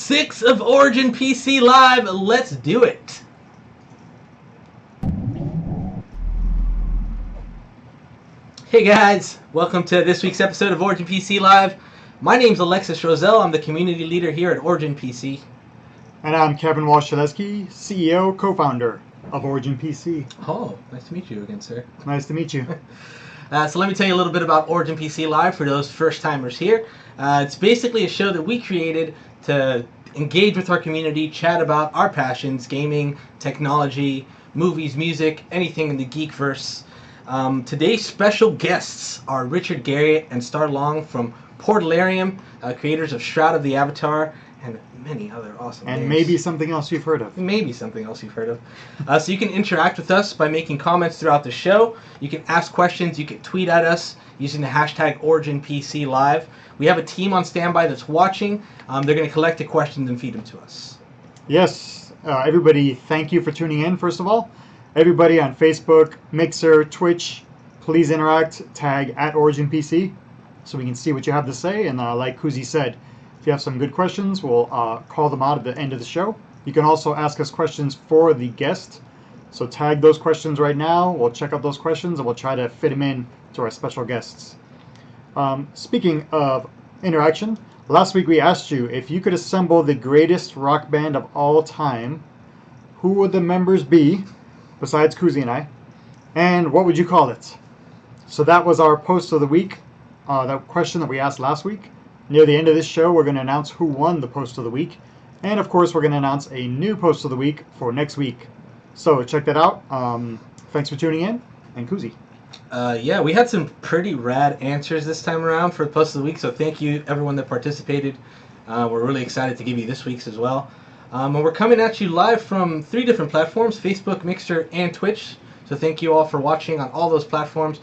6 of Origin PC Live. Let's do it. Hey guys, welcome to this week's episode of Origin PC Live. My name's Alexis Roselle. I'm the community leader here at Origin PC. And I'm Kevin Walsh-Shaleski, CEO, co-founder of Origin PC. Oh, nice to meet you again, sir. Nice to meet you. So let me tell you a little bit about Origin PC Live for those first-timers here. It's basically a show that we created to engage with our community, chat about our passions, gaming, technology, movies, music, anything in the geekverse. Today's special guests are Richard Garriott and Starr from Portalarium, creators of Shroud of the Avatar, and many other awesome games. And maybe something else you've heard of. Maybe something else you've heard of. So you can interact with us by making comments throughout the show. You can ask questions. You can tweet at us using the hashtag OriginPCLive. We have a team on standby that's watching. They're going to collect the questions and feed them to us. Yes. Everybody, thank you for tuning in, first of all. Everybody on Facebook, Mixer, Twitch, please interact. Tag at OriginPC so we can see what you have to say. And like Kuzi said, if you have some good questions, we'll call them out at the end of the show. You can also ask us questions for the guest. So tag those questions right now. We'll check out those questions and we'll try to fit them in to our special guests. Speaking of interaction, last week we asked you if you could assemble the greatest rock band of all time, who would the members be, besides Kuzi and I, and what would you call it? So that was our post of the week, that question that we asked last week. Near the end of this show, we're going to announce who won the post of the week. And, of course, we're going to announce a new post of the week for next week. So check that out. Thanks for tuning in. And Kuzi. Yeah, we had some pretty rad answers this time around for the post of the week. So thank you, everyone that participated. We're really excited to give you this week's as well. And we're coming at you live from 3 different platforms, Facebook, Mixer, and Twitch. So thank you all for watching on all those platforms.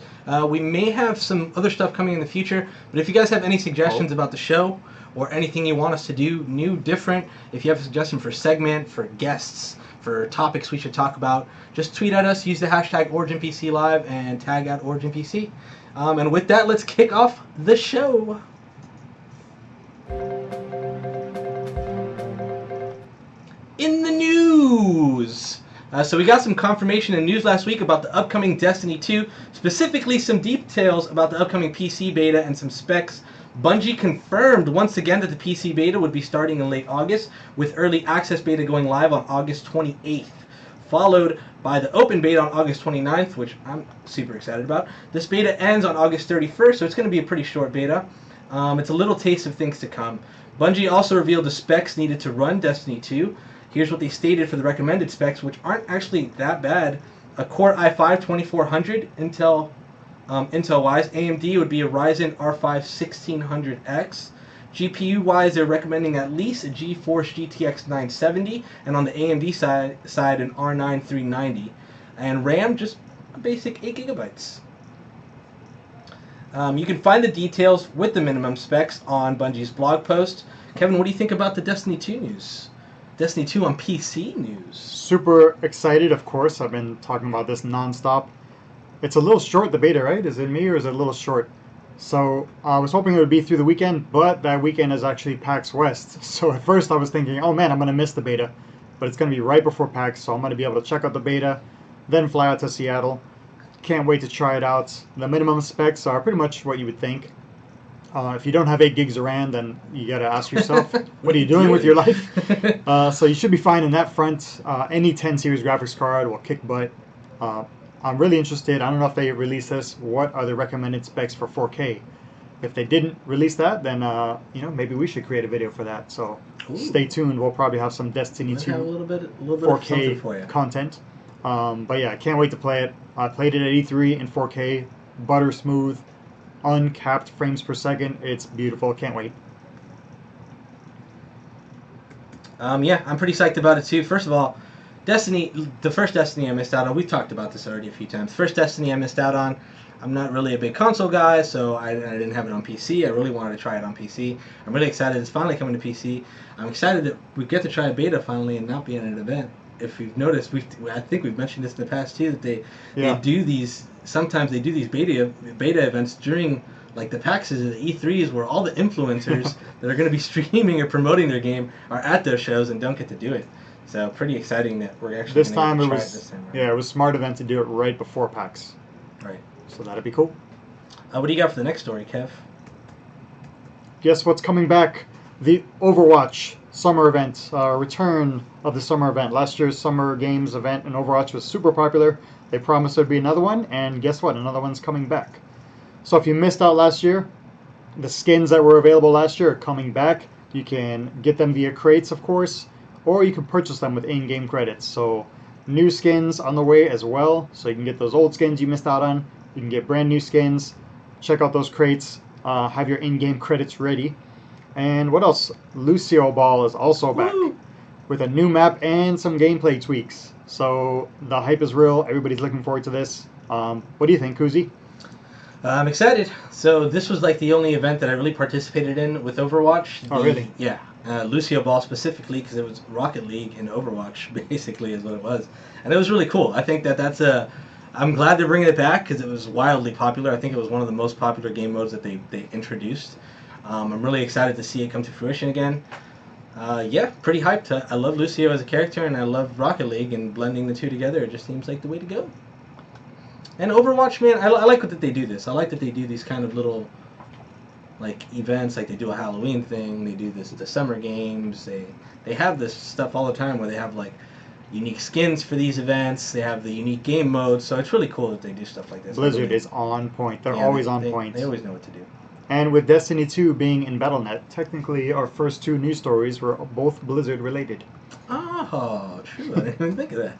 We may have some other stuff coming in the future, but if you guys have any suggestions about the show or anything you want us to do new, different, if you have a suggestion for segment, for guests, for topics we should talk about, just tweet at us, use the hashtag OriginPCLive, and tag at OriginPC. And with that, let's kick off the show. In the news! So we got some confirmation and news last week about the upcoming Destiny 2, specifically some details about the upcoming PC beta and some specs. Bungie confirmed once again that the PC beta would be starting in late August, with early access beta going live on August 28th, followed by the open beta on August 29th, which I'm super excited about. This beta ends on August 31st, so it's going to be a pretty short beta. It's a little taste of things to come. Bungie also revealed the specs needed to run Destiny 2. Here's what they stated for the recommended specs, which aren't actually that bad. A Core i5 2400 Intel-wise. AMD would be a Ryzen R5 1600X. GPU-wise, they're recommending at least a GeForce GTX 970, and on the AMD side an R9 390. And RAM, just a basic 8 gigabytes. You can find the details with the minimum specs on Bungie's blog post. Kevin, what do you think about the Destiny 2 news? Destiny 2 on PC news. Super excited, of course. I've been talking about this nonstop. It's a little short, the beta, right? Is it me or is it a little short? So I was hoping it would be through the weekend, but that weekend is actually PAX West. So at first I was thinking, oh man, I'm going to miss the beta. But it's going to be right before PAX, so I'm going to be able to check out the beta, then fly out to Seattle. Can't wait to try it out. The minimum specs are pretty much what you would think. If you don't have 8 gigs of RAM, then you got to ask yourself, what are you doing with your life? So you should be fine in that front. Any 10 series graphics card will kick butt. I'm really interested. I don't know if they release this. What are the recommended specs for 4K? If they didn't release that, then maybe we should create a video for that. So stay tuned. We'll probably have some Destiny 2 a little bit 4K for you. content. But yeah, I can't wait to play it. I played it at E3 in 4K, butter smooth, uncapped frames per second. It's beautiful. Can't wait. Yeah, I'm pretty psyched about it too. First of all, Destiny, the first Destiny I missed out on, we've talked about this already a few times. First Destiny I missed out on, I'm not really a big console guy, so I didn't have it on PC. I really wanted to try it on PC. I'm really excited it's finally coming to PC. I'm excited that we get to try a beta finally and not be in an event. If you've noticed, I think we've mentioned this in the past too, that they do these, sometimes they do these beta events during like the PAX is the E3s where all the influencers that are going to be streaming or promoting their game are at those shows and don't get to do it. So pretty exciting that we're actually This gonna time get it to try was, it this time around. yeah, it was smart of them to do it right before PAX. Right. So that'd be cool. What do you got for the next story, Kev? Guess what's coming back? The Overwatch summer event, return of the summer event. Last year's summer games event in Overwatch was super popular. They promised there'd be another one, and guess what? Another one's coming back. So if you missed out last year, the skins that were available last year are coming back. You can get them via crates, of course, or you can purchase them with in-game credits. So new skins on the way as well. So you can get those old skins you missed out on. You can get brand new skins. Check out those crates. Have your in-game credits ready. And what else? Lucio Ball is also back with a new map and some gameplay tweaks. So the hype is real. Everybody's looking forward to this. What do you think, Kuzi? I'm excited. So this was like the only event that I really participated in with Overwatch. Oh, really? Yeah. Lucio Ball specifically because it was Rocket League in Overwatch, basically, is what it was. And it was really cool. I think that's a... I'm glad they're bringing it back because it was wildly popular. I think it was one of the most popular game modes that they introduced. I'm really excited to see it come to fruition again. Yeah, pretty hyped. I love Lucio as a character, and I love Rocket League, and blending the two together, it just seems like the way to go. And Overwatch, man, I like that they do this. I like that they do these kind of little, like, events, like they do a Halloween thing, they do the summer games, they have this stuff all the time where they have, like, unique skins for these events, they have the unique game modes, so it's really cool that they do stuff like this. Blizzard is on point. They're always on point. They always know what to do. And with Destiny 2 being in Battle.net, technically our first two news stories were both Blizzard related. Oh, true. I didn't even think of that.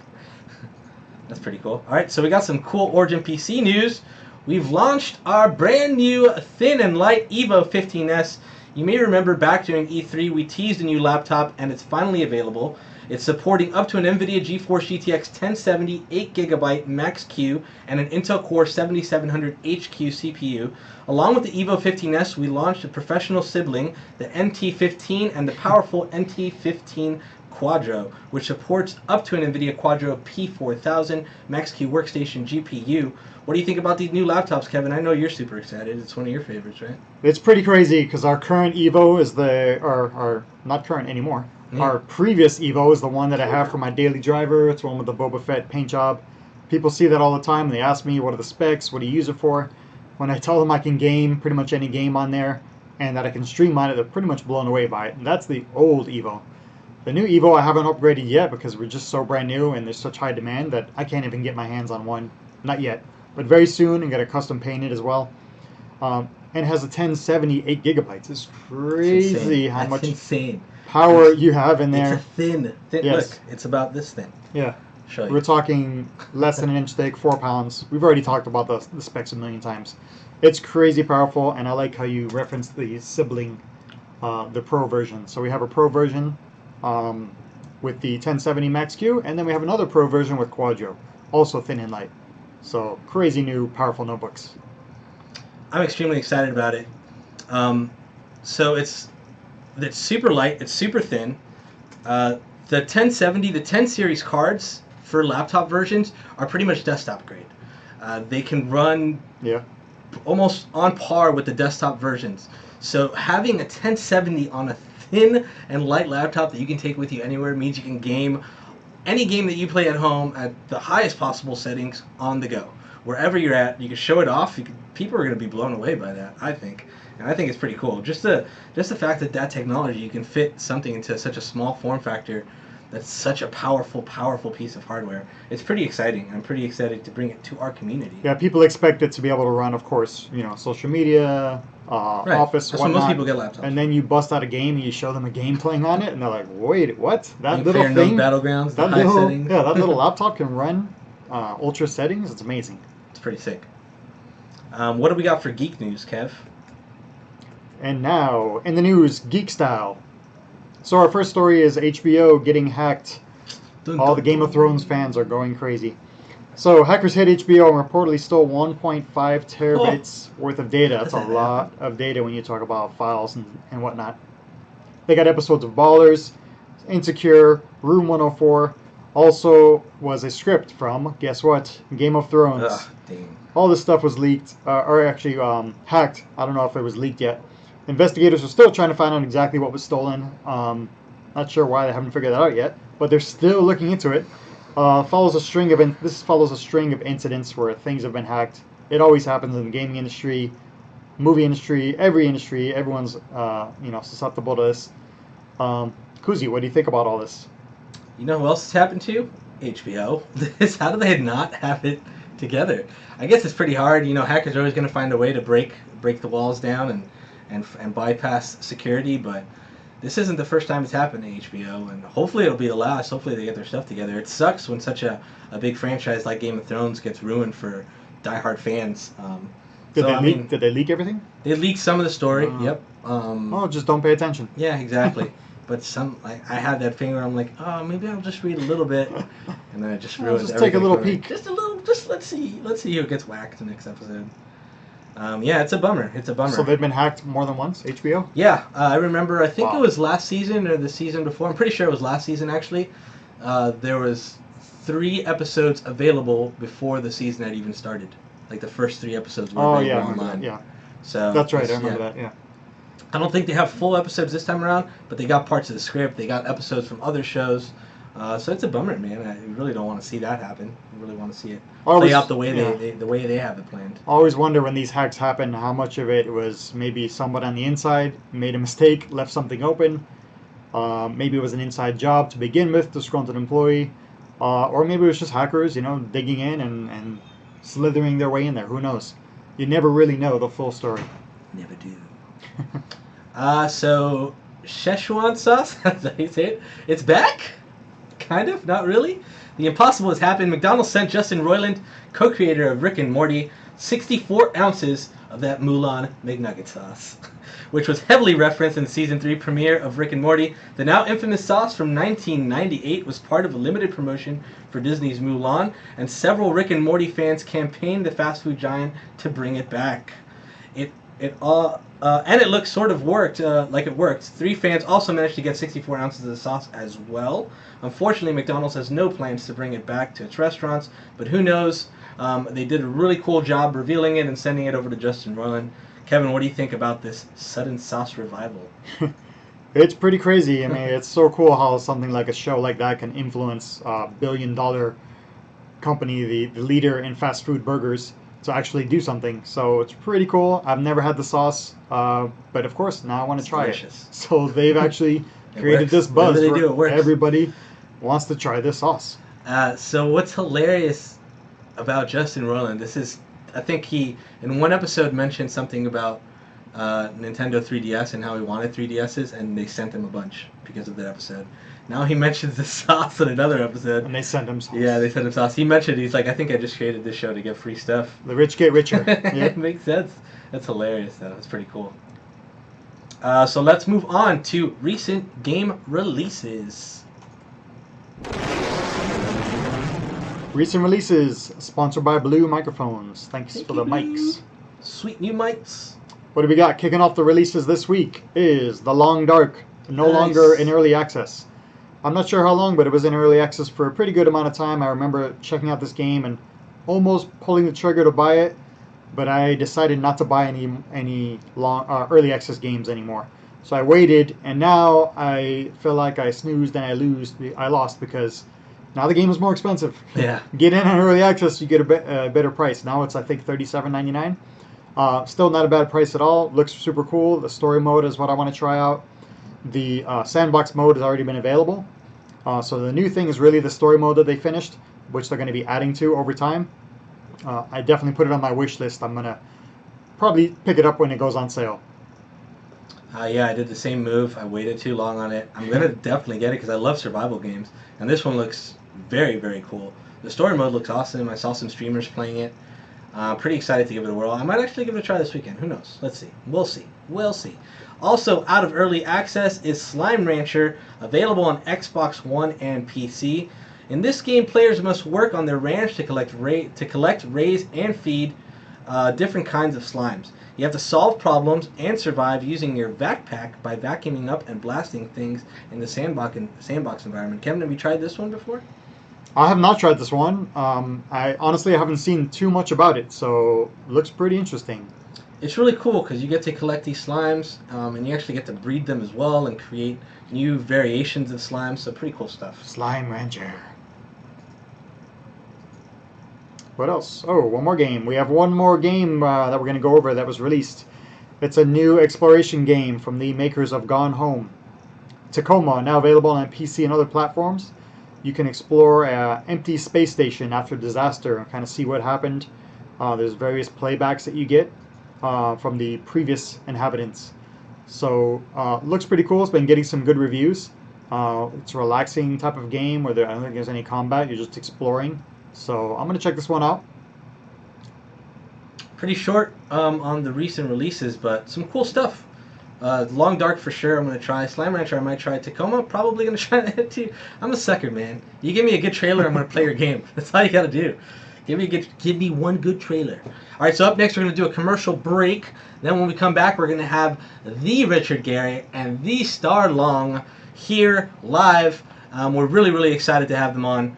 That's pretty cool. All right, so we got some cool Origin PC news. We've launched our brand new thin and light Evo 15S. You may remember back during E3 we teased a new laptop and it's finally available. It's supporting up to an NVIDIA GeForce GTX 1070 8GB Max-Q and an Intel Core 7700 HQ CPU. Along with the Evo 15S, we launched a professional sibling, the NT15 and the powerful NT15 Quadro, which supports up to an NVIDIA Quadro P4000 Max-Q workstation GPU. What do you think about these new laptops, Kevin? I know you're super excited. It's one of your favorites, right? It's pretty crazy because our current Evo is our not current anymore. Yeah. Our previous Evo is the one that I have for my daily driver. It's one with the Boba Fett paint job. People see that all the time. They ask me, what are the specs? What do you use it for? When I tell them I can game pretty much any game on there and that I can stream on it, they're pretty much blown away by it. And that's the old Evo. The new Evo I haven't upgraded yet because we're just so brand new and there's such high demand that I can't even get my hands on one. Not yet. But very soon and get it custom painted as well. And it has a 1070 8GB. It's crazy how much insane power you have in there. It's a thin. Yes. Look, it's about this thin. Yeah. Show you. We're talking less than an inch thick, 4 pounds. We've already talked about the specs a million times. It's crazy powerful, and I like how you referenced the sibling, the Pro version. So we have a Pro version with the 1070 Max-Q, and then we have another Pro version with Quadro, also thin and light. So crazy new powerful notebooks. I'm extremely excited about it. So it's super light, it's super thin. The 1070, the 10 series cards for laptop versions are pretty much desktop grade. They can run almost on par with the desktop versions. So having a 1070 on a thin and light laptop that you can take with you anywhere means you can game any game that you play at home at the highest possible settings on the go. Wherever you're at, you can show it off. People are going to be blown away by that, I think. And I think it's pretty cool. Just the fact that technology, you can fit something into such a small form factor that's such a powerful piece of hardware. It's pretty exciting. I'm pretty excited to bring it to our community. Yeah, people expect it to be able to run, of course, social media, right. Office, that's whatnot. When most people get laptops. And then you bust out a game and you show them a game playing on it, and they're like, "Wait, what? That little thing? thing? Battlegrounds, the high settings. Yeah, that little laptop can run ultra settings. It's amazing. It's pretty sick. What do we got for geek news, Kev? And now, in the news, geek style. So our first story is HBO getting hacked. All the Game of Thrones fans are going crazy. So hackers hit HBO and reportedly stole 1.5 terabytes worth of data. That's a lot of data when you talk about files and whatnot. They got episodes of Ballers, Insecure, Room 104. Also was a script from, guess what, Game of Thrones. Dang. All this stuff was leaked, or actually hacked. I don't know if it was leaked yet. Investigators are still trying to find out exactly what was stolen. Not sure why they haven't figured that out yet, but they're still looking into it. This follows a string of incidents where things have been hacked. It always happens in the gaming industry, movie industry, every industry. Everyone's susceptible to this. Kuzi, what do you think about all this? You know who else it's happened to? HBO. How do they not have it together? I guess it's pretty hard. You know, hackers are always going to find a way to break the walls down and bypass security, but this isn't the first time it's happened to HBO, and hopefully it'll be the last. Hopefully they get their stuff together. It sucks when such a big franchise like Game of Thrones gets ruined for diehard fans. Did they leak everything? They leaked some of the story. Yep. Just don't pay attention. Yeah, exactly. But I had that thing where I'm like, oh, maybe I'll just read a little bit, and then it just ruins everything. Just take a little peek. Just a little. Just let's see who gets whacked the next episode. Yeah, it's a bummer. It's a bummer. So they've been hacked more than once, HBO? Yeah, I remember. I think it was last season or the season before. I'm pretty sure it was last season actually. There was 3 episodes available before the season had even started. Like the first 3 episodes were available online. Yeah, so that's right. I remember that. Yeah. I don't think they have full episodes this time around, but they got parts of the script. They got episodes from other shows. So it's a bummer, man. I really don't want to see that happen. I really want to see it play out the way they have it planned. I always wonder when these hacks happen how much of it was maybe someone on the inside made a mistake, left something open. Maybe it was an inside job to begin with, disgruntled employee, or maybe it was just hackers, digging in and slithering their way in there. Who knows? You never really know the full story. Never do. So Szechuan sauce, that's how you say it. It's back? Kind of, not really. The impossible has happened. McDonald's sent Justin Roiland, co-creator of Rick and Morty, 64 ounces of that Mulan McNugget sauce, which was heavily referenced in the season 3 premiere of Rick and Morty. The now infamous sauce from 1998 was part of a limited promotion for Disney's Mulan, and several Rick and Morty fans campaigned the fast food giant to bring it back. And it looks sort of worked, like it worked. 3 fans also managed to get 64 ounces of the sauce as well. Unfortunately, McDonald's has no plans to bring it back to its restaurants, but who knows? They did a really cool job revealing it and sending it over to Justin Roiland. Kevin, what do you think about this sudden sauce revival? It's pretty crazy. I mean, it's so cool how something like a show like that can influence a billion-dollar company, the leader in fast food burgers, to actually do something. So it's pretty cool. I've never had the sauce, but of course now I want to try delicious. it. So they've actually created this buzz where everybody wants to try this sauce. So what's hilarious about Justin Roiland, I think he in one episode mentioned something about Nintendo 3DS and how he wanted 3DSs, and they sent him a bunch because of that episode. Now he mentions the sauce in another episode. And they sent him sauce. Yeah, they sent him sauce. He mentioned, he's like, I think I just created this show to get free stuff. The rich get richer. It makes sense. That's hilarious, though. That's pretty cool. So let's move on to recent game releases. Recent releases, sponsored by Blue Microphones. Thanks for the mics. Sweet new mics. What do we got? Kicking off the releases this week is The Long Dark, no longer in early access. I'm not sure how long, but it was in early access for a pretty good amount of time. I remember checking out this game and almost pulling the trigger to buy it, but I decided not to buy any early access games anymore. So I waited, and now I feel like I snoozed and I lost because now the game is more expensive. Yeah. Get in on early access, you get a better price. Now it's, I think, $37.99. Still not a bad price at all. Looks super cool. The story mode is what I want to try out. The sandbox mode has already been available. So the new thing is really the story mode that they finished, which they're going to be adding to over time. I definitely put it on my wish list. I'm going to probably pick it up when it goes on sale. Yeah, I did the same move. I waited too long on it. I'm going to definitely get it because I love survival games. And this one looks very, very cool. The story mode looks awesome. I saw some streamers playing it. Pretty excited to give it a whirl. I might actually give it a try this weekend. Who knows? Let's see. We'll see. Also out of early access is Slime Rancher, available on Xbox One and PC. In this game, players must work on their ranch to collect, raise, and feed different kinds of slimes. You have to solve problems and survive using your backpack by vacuuming up and blasting things in the sandbox environment. Kevin, have you tried this one before? I have not tried this one. I honestly haven't seen too much about it, so looks pretty interesting. It's really cool because you get to collect these slimes, and you actually get to breed them as well and create new variations of slimes. So pretty cool stuff. Slime Rancher. What else? Oh, one more game. We have one more game that we're going to go over that was released. It's a new exploration game from the makers of Gone Home. Tacoma, now available on PC and other platforms. You can explore an empty space station after disaster and kind of see what happened. There's various playbacks that you get from the previous inhabitants. So looks pretty cool. It's been getting some good reviews. It's a relaxing type of game where I don't think there's any combat. You're just exploring. So I'm going to check this one out. Pretty short on the recent releases, but some cool stuff. Long Dark for sure. I'm gonna try Slime Rancher. I might try Tacoma. Probably gonna try that too. I'm a sucker, man. You give me a good trailer, I'm gonna play your game. That's all you gotta do. Give me one good trailer. All right. So up next, we're gonna do a commercial break. Then when we come back, we're gonna have the Richard Garriott and the Star Long here live. We're really excited to have them on.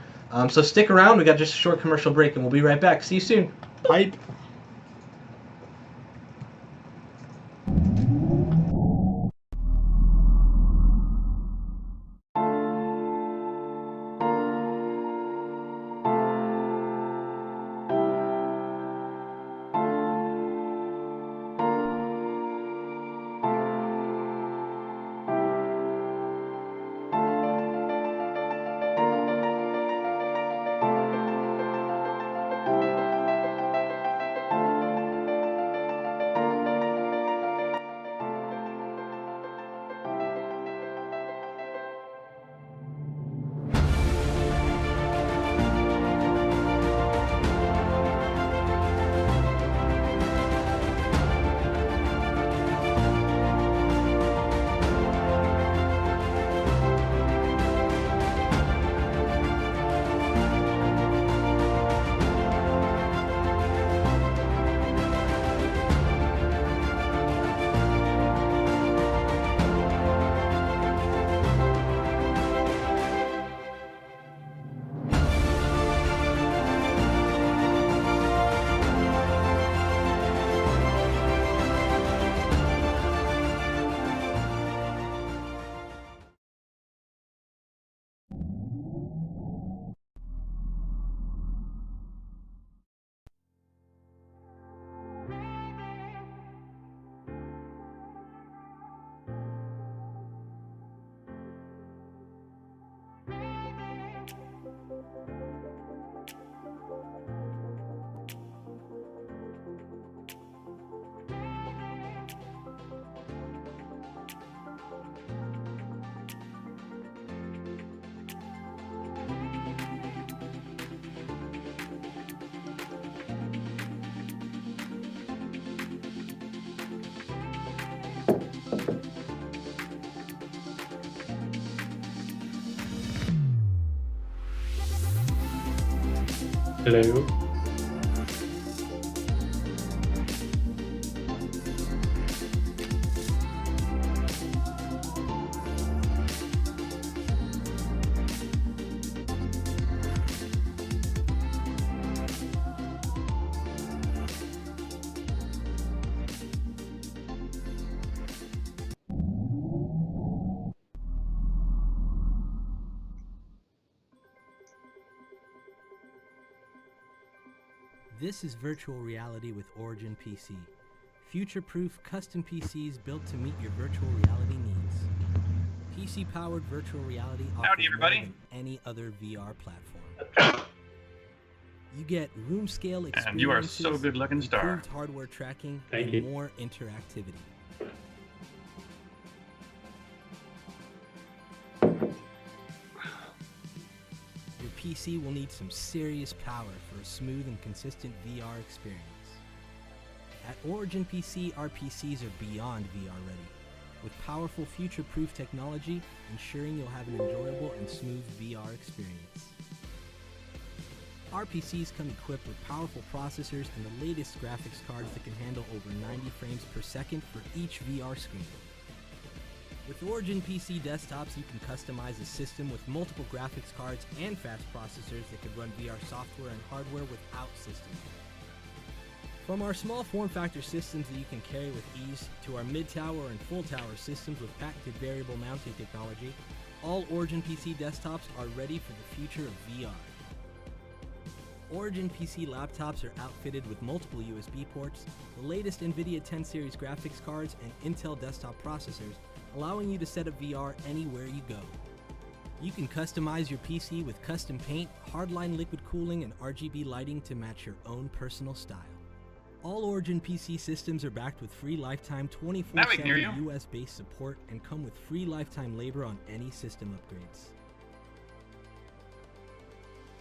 So stick around. We got just a short commercial break, and we'll be right back. See you soon. Hype. Hello. This is virtual reality with Origin PC. Future-proof custom PCs built to meet your virtual reality needs. PC-powered virtual reality offers Howdy, everybody. more than any other VR platform. You get room-scale experiences, And you are so good-looking, Star. improved hardware tracking, Thank and you. more interactivity. Your PC will need some serious power for a smooth and consistent VR experience. At Origin PC, our PCs are beyond VR ready, with powerful future-proof technology ensuring you'll have an enjoyable and smooth VR experience. Our PCs come equipped with powerful processors and the latest graphics cards that can handle over 90 frames per second for each VR screen. With Origin PC desktops, you can customize a system with multiple graphics cards and fast processors that can run VR software and hardware without system lag. From our small form factor systems that you can carry with ease to our mid-tower and full-tower systems with patented variable mounting technology, all Origin PC desktops are ready for the future of VR. Origin PC laptops are outfitted with multiple USB ports, the latest NVIDIA 10 series graphics cards, and Intel desktop processors, allowing you to set up VR anywhere you go. You can customize your PC with custom paint, hardline liquid cooling, and RGB lighting to match your own personal style. All Origin PC systems are backed with free lifetime 24/7 US-based support and come with free lifetime labor on any system upgrades.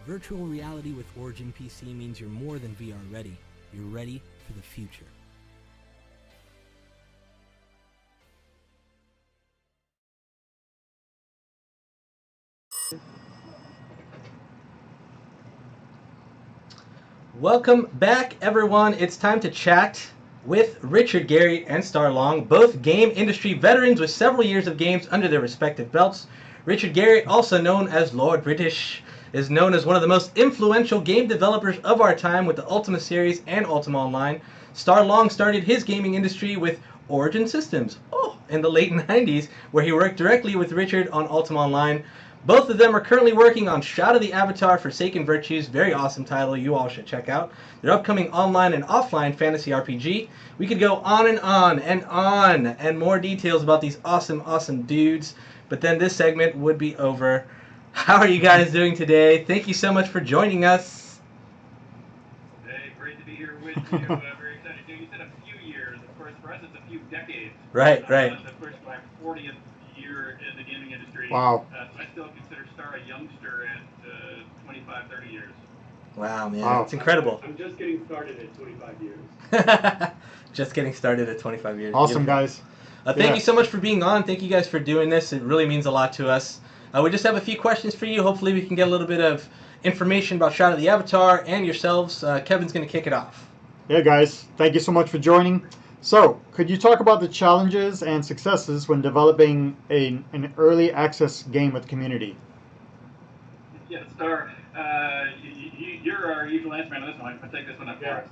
Virtual reality with Origin PC means you're more than VR ready. You're ready for the future. Welcome back, everyone. It's time to chat with Richard, Garriott, and Starr, both game industry veterans with several years of games under their respective belts. Richard Garriott, also known as Lord British, is known as one of the most influential game developers of our time with the Ultima series and Ultima Online. Starr started his gaming industry with Origin Systems in the late 90s, where he worked directly with Richard on Ultima Online. Both of them are currently working on Shroud of the Avatar Forsaken Virtues, very awesome title you all should check out. Their upcoming online and offline fantasy RPG. We could go on and more details about these awesome dudes, but then this segment would be over. How are you guys doing today? Thank you so much for joining us. Hey, great to be here with you. Very excited to. You said a few years. Of course, for us, it's a few decades. Right. Of course, my 40th year in the gaming industry. Wow. I still consider Starr a youngster at 25, 30 years. Wow, man. Wow. It's incredible. I'm just getting started at 25 years. Just getting started at 25 years. Awesome, Beautiful. guys. Thank you so much for being on. Thank you guys for doing this. It really means a lot to us. We just have a few questions for you. Hopefully we can get a little bit of information about Shroud of the Avatar and yourselves. Kevin's going to kick it off. Yeah, guys. Thank you so much for joining. So, could you talk about the challenges and successes when developing an early access game with community? Yeah, Starr, you're our usual answer man on this one. I'll take this one up for us.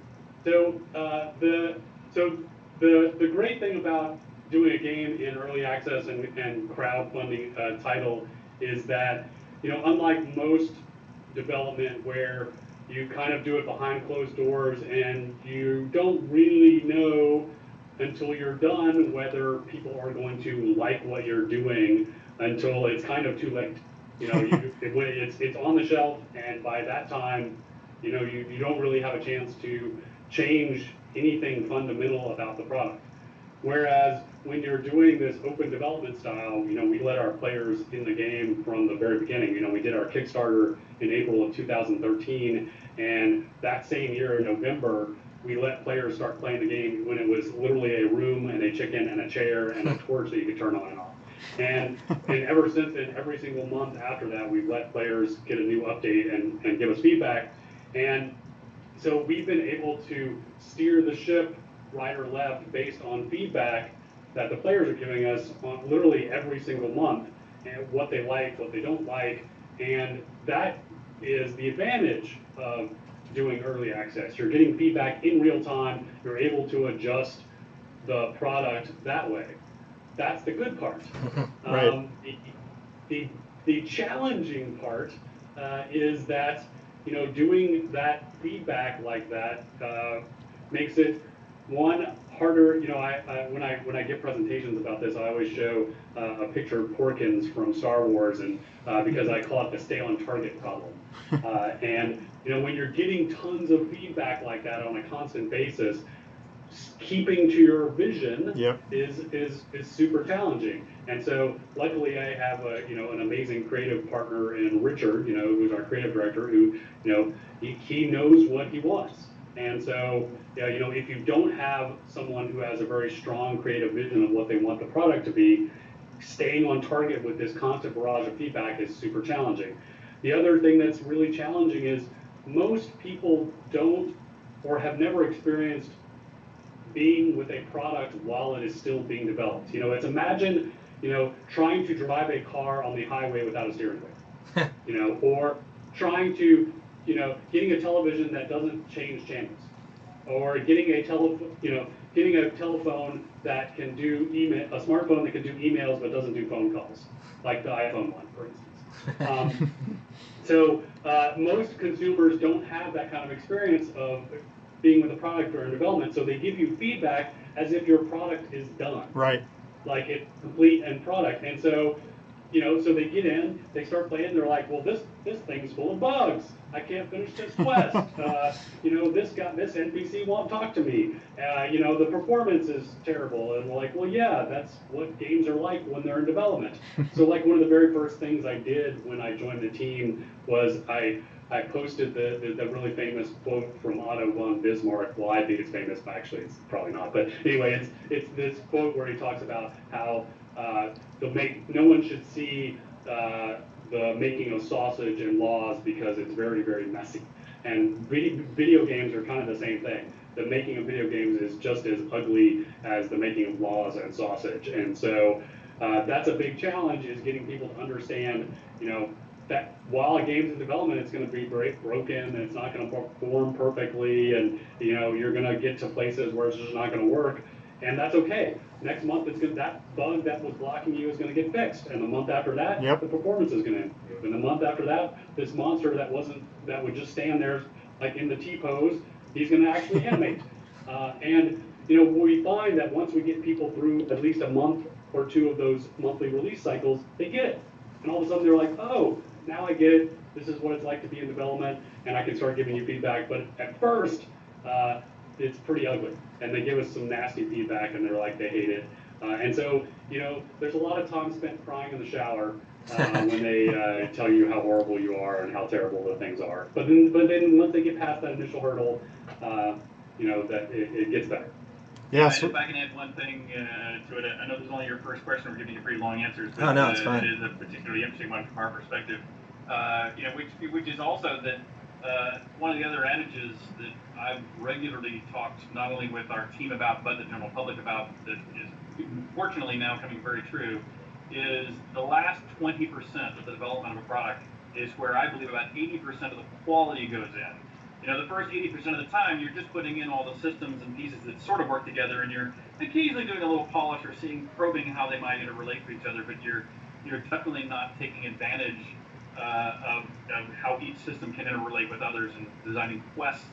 The great thing about doing a game in early access and crowdfunding title is that, unlike most development where you kind of do it behind closed doors and you don't really know until you're done whether people are going to like what you're doing until it's kind of too late. It's on the shelf, and by that time, you don't really have a chance to change anything fundamental about the product. Whereas when you're doing this open development style, we let our players in the game from the very beginning. We did our Kickstarter in April of 2013, and that same year in November, we let players start playing the game when it was literally a room and a chicken and a chair and a torch that you could turn on and off. And ever since then, every single month after that, we've let players get a new update and give us feedback. And so we've been able to steer the ship right or left based on feedback that the players are giving us on literally every single month, and what they like, what they don't like. And that is the advantage of doing early access. You're getting feedback in real time. You're able to adjust the product that way. That's the good part. Right. The challenging part is that doing that feedback like that makes it harder. When I give presentations about this, I always show a picture of Porkins from Star Wars, and because I call it the stay on target problem. And when you're getting tons of feedback like that on a constant basis, keeping to your vision is super challenging. And so luckily I have an amazing creative partner in Richard, who's our creative director, who he knows what he wants. And so if you don't have someone who has a very strong creative vision of what they want the product to be, staying on target with this constant barrage of feedback is super challenging. The other thing that's really challenging is most people don't or have never experienced being with a product while it is still being developed. It's imagine trying to drive a car on the highway without a steering wheel, or trying to, getting a television that doesn't change channels, or getting a telephone that can do email, a smartphone that can do emails but doesn't do phone calls, like the iPhone one, for instance. So most consumers don't have that kind of experience of being with a product during development, so they give you feedback as if your product is done. Right. Like it's complete end product. And so, so they get in, they start playing, they're like, well, this thing's full of bugs. I can't finish this quest. This NPC won't talk to me. The performance is terrible. And we're like, well, yeah, that's what games are like when they're in development. So like one of the very first things I did when I joined the team was I posted the really famous quote from Otto von Bismarck. Well, I think it's famous, but actually it's probably not. But anyway, it's this quote where he talks about how no one should see the making of sausage and laws because it's very, very messy. And video games are kind of the same thing. The making of video games is just as ugly as the making of laws and sausage. And so that's a big challenge, is getting people to understand, that while a game's in development, it's going to be broken, and it's not going to perform perfectly, and you're going to get to places where it's just not going to work, and that's okay. Next month, that bug that was blocking you is going to get fixed, and the month after that, the performance is going to improve, and the month after that, this monster that would just stand there like in the T-pose, he's going to actually animate. And we find that once we get people through at least a month or two of those monthly release cycles, they get it, and all of a sudden they're like, oh, now I get it. This is what it's like to be in development, and I can start giving you feedback. But at first, it's pretty ugly, and they give us some nasty feedback, and they're like, they hate it. And so, there's a lot of time spent crying in the shower when they tell you how horrible you are and how terrible the things are. But then once they get past that initial hurdle, that it gets better. Yeah. If I can add one thing to it, I know this is only your first question. We're giving you pretty long answers, but no, it's fine. It is a particularly interesting one from our perspective. Which is also that one of the other adages that I've regularly talked not only with our team about, but the general public about, that is fortunately now coming very true, is the last 20% of the development of a product is where I believe about 80% of the quality goes in. The first 80% of the time, you're just putting in all the systems and pieces that sort of work together, and you're occasionally doing a little polish or probing how they might interrelate to each other, but you're definitely not taking advantage of how each system can interrelate with others, and designing quests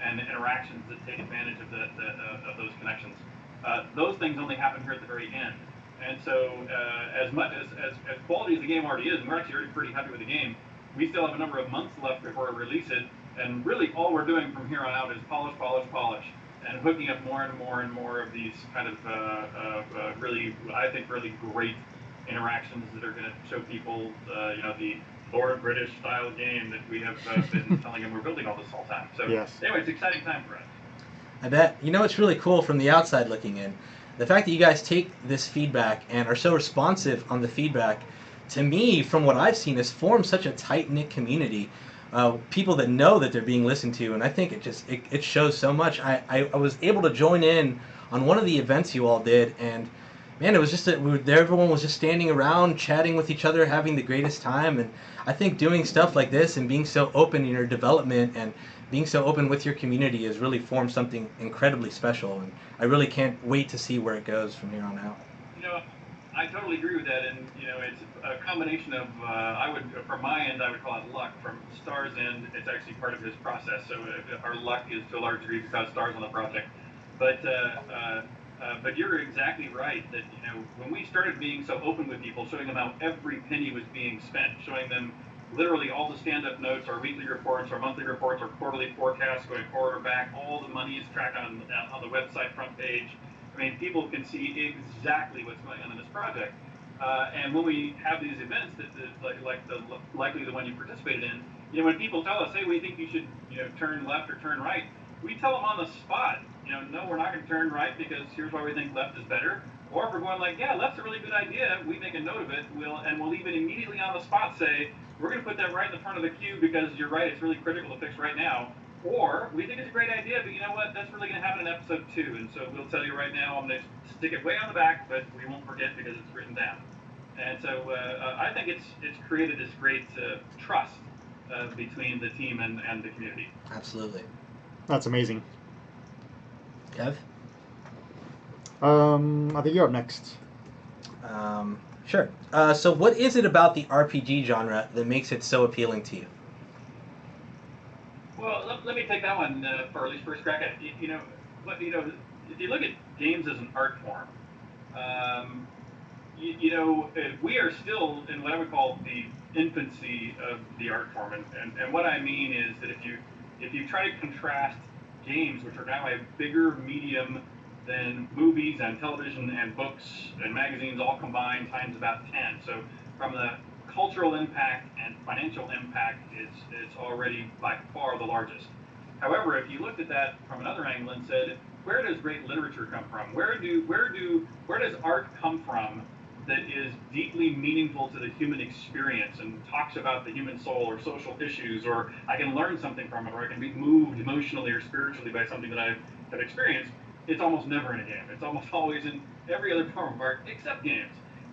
and interactions that take advantage of those connections. Those things only happen here at the very end. And so as much as quality as the game already is, and we're actually already pretty happy with the game, we still have a number of months left before we release it. And really all we're doing from here on out is polish, and hooking up more and more of these kind of really, I think, really great interactions that are going to show people, the Lord British style game that we have been telling them we're building all this whole time. So anyway, it's an exciting time for us. I bet. It's really cool from the outside looking in. The fact that you guys take this feedback and are so responsive on the feedback, to me, from what I've seen, has formed such a tight-knit community. People that know that they're being listened to, and I think it shows so much. I was able to join in on one of the events you all did, and man, it was just everyone was just standing around chatting with each other, having the greatest time. And I think doing stuff like this and being so open in your development and being so open with your community has really formed something incredibly special, and I really can't wait to see where it goes from here on out. I totally agree with that, and it's a combination of from my end, I would call it luck. From Starr's end, it's actually part of his process. So our luck is to a large degree because Starr's on the project. But you're exactly right that when we started being so open with people, showing them how every penny was being spent, showing them literally all the stand-up notes, our weekly reports, our monthly reports, our quarterly forecasts going forward or back, all the money is tracked on the website front page. I mean, people can see exactly what's going on in this project. And when we have these events, likely the one you participated in, when people tell us, hey, we think you should, turn left or turn right, we tell them on the spot, no, we're not going to turn right because here's why we think left is better. Or if we're going like, yeah, left's a really good idea, we make a note of it, we'll even immediately on the spot say, we're going to put that right in the front of the queue because you're right, it's really critical to fix right now. Or we think it's a great idea, but you know what? That's really going to happen in episode 2, and so we'll tell you right now. I'm going to stick it way on the back, but we won't forget because it's written down. And so I think it's created this great trust between the team and the community. Absolutely. That's amazing. Kev? I think you're up next. Sure. So what is it about the RPG genre that makes it so appealing to you? Well, let me take that one for at least first crack at it. If you look at games as an art form, we are still in what I would call the infancy of the art form, and what I mean is that if you try to contrast games, which are now a bigger medium than movies and television and books and magazines all combined times about 10. So from the cultural impact and financial impact, it's already by far the largest. However, if you looked at that from another angle and said, where does great literature come from? Where does art come from that is deeply meaningful to the human experience and talks about the human soul or social issues, or I can learn something from it, or I can be moved emotionally or spiritually by something that I have experienced? It's almost never in a game. It's almost always in every other form of art except games.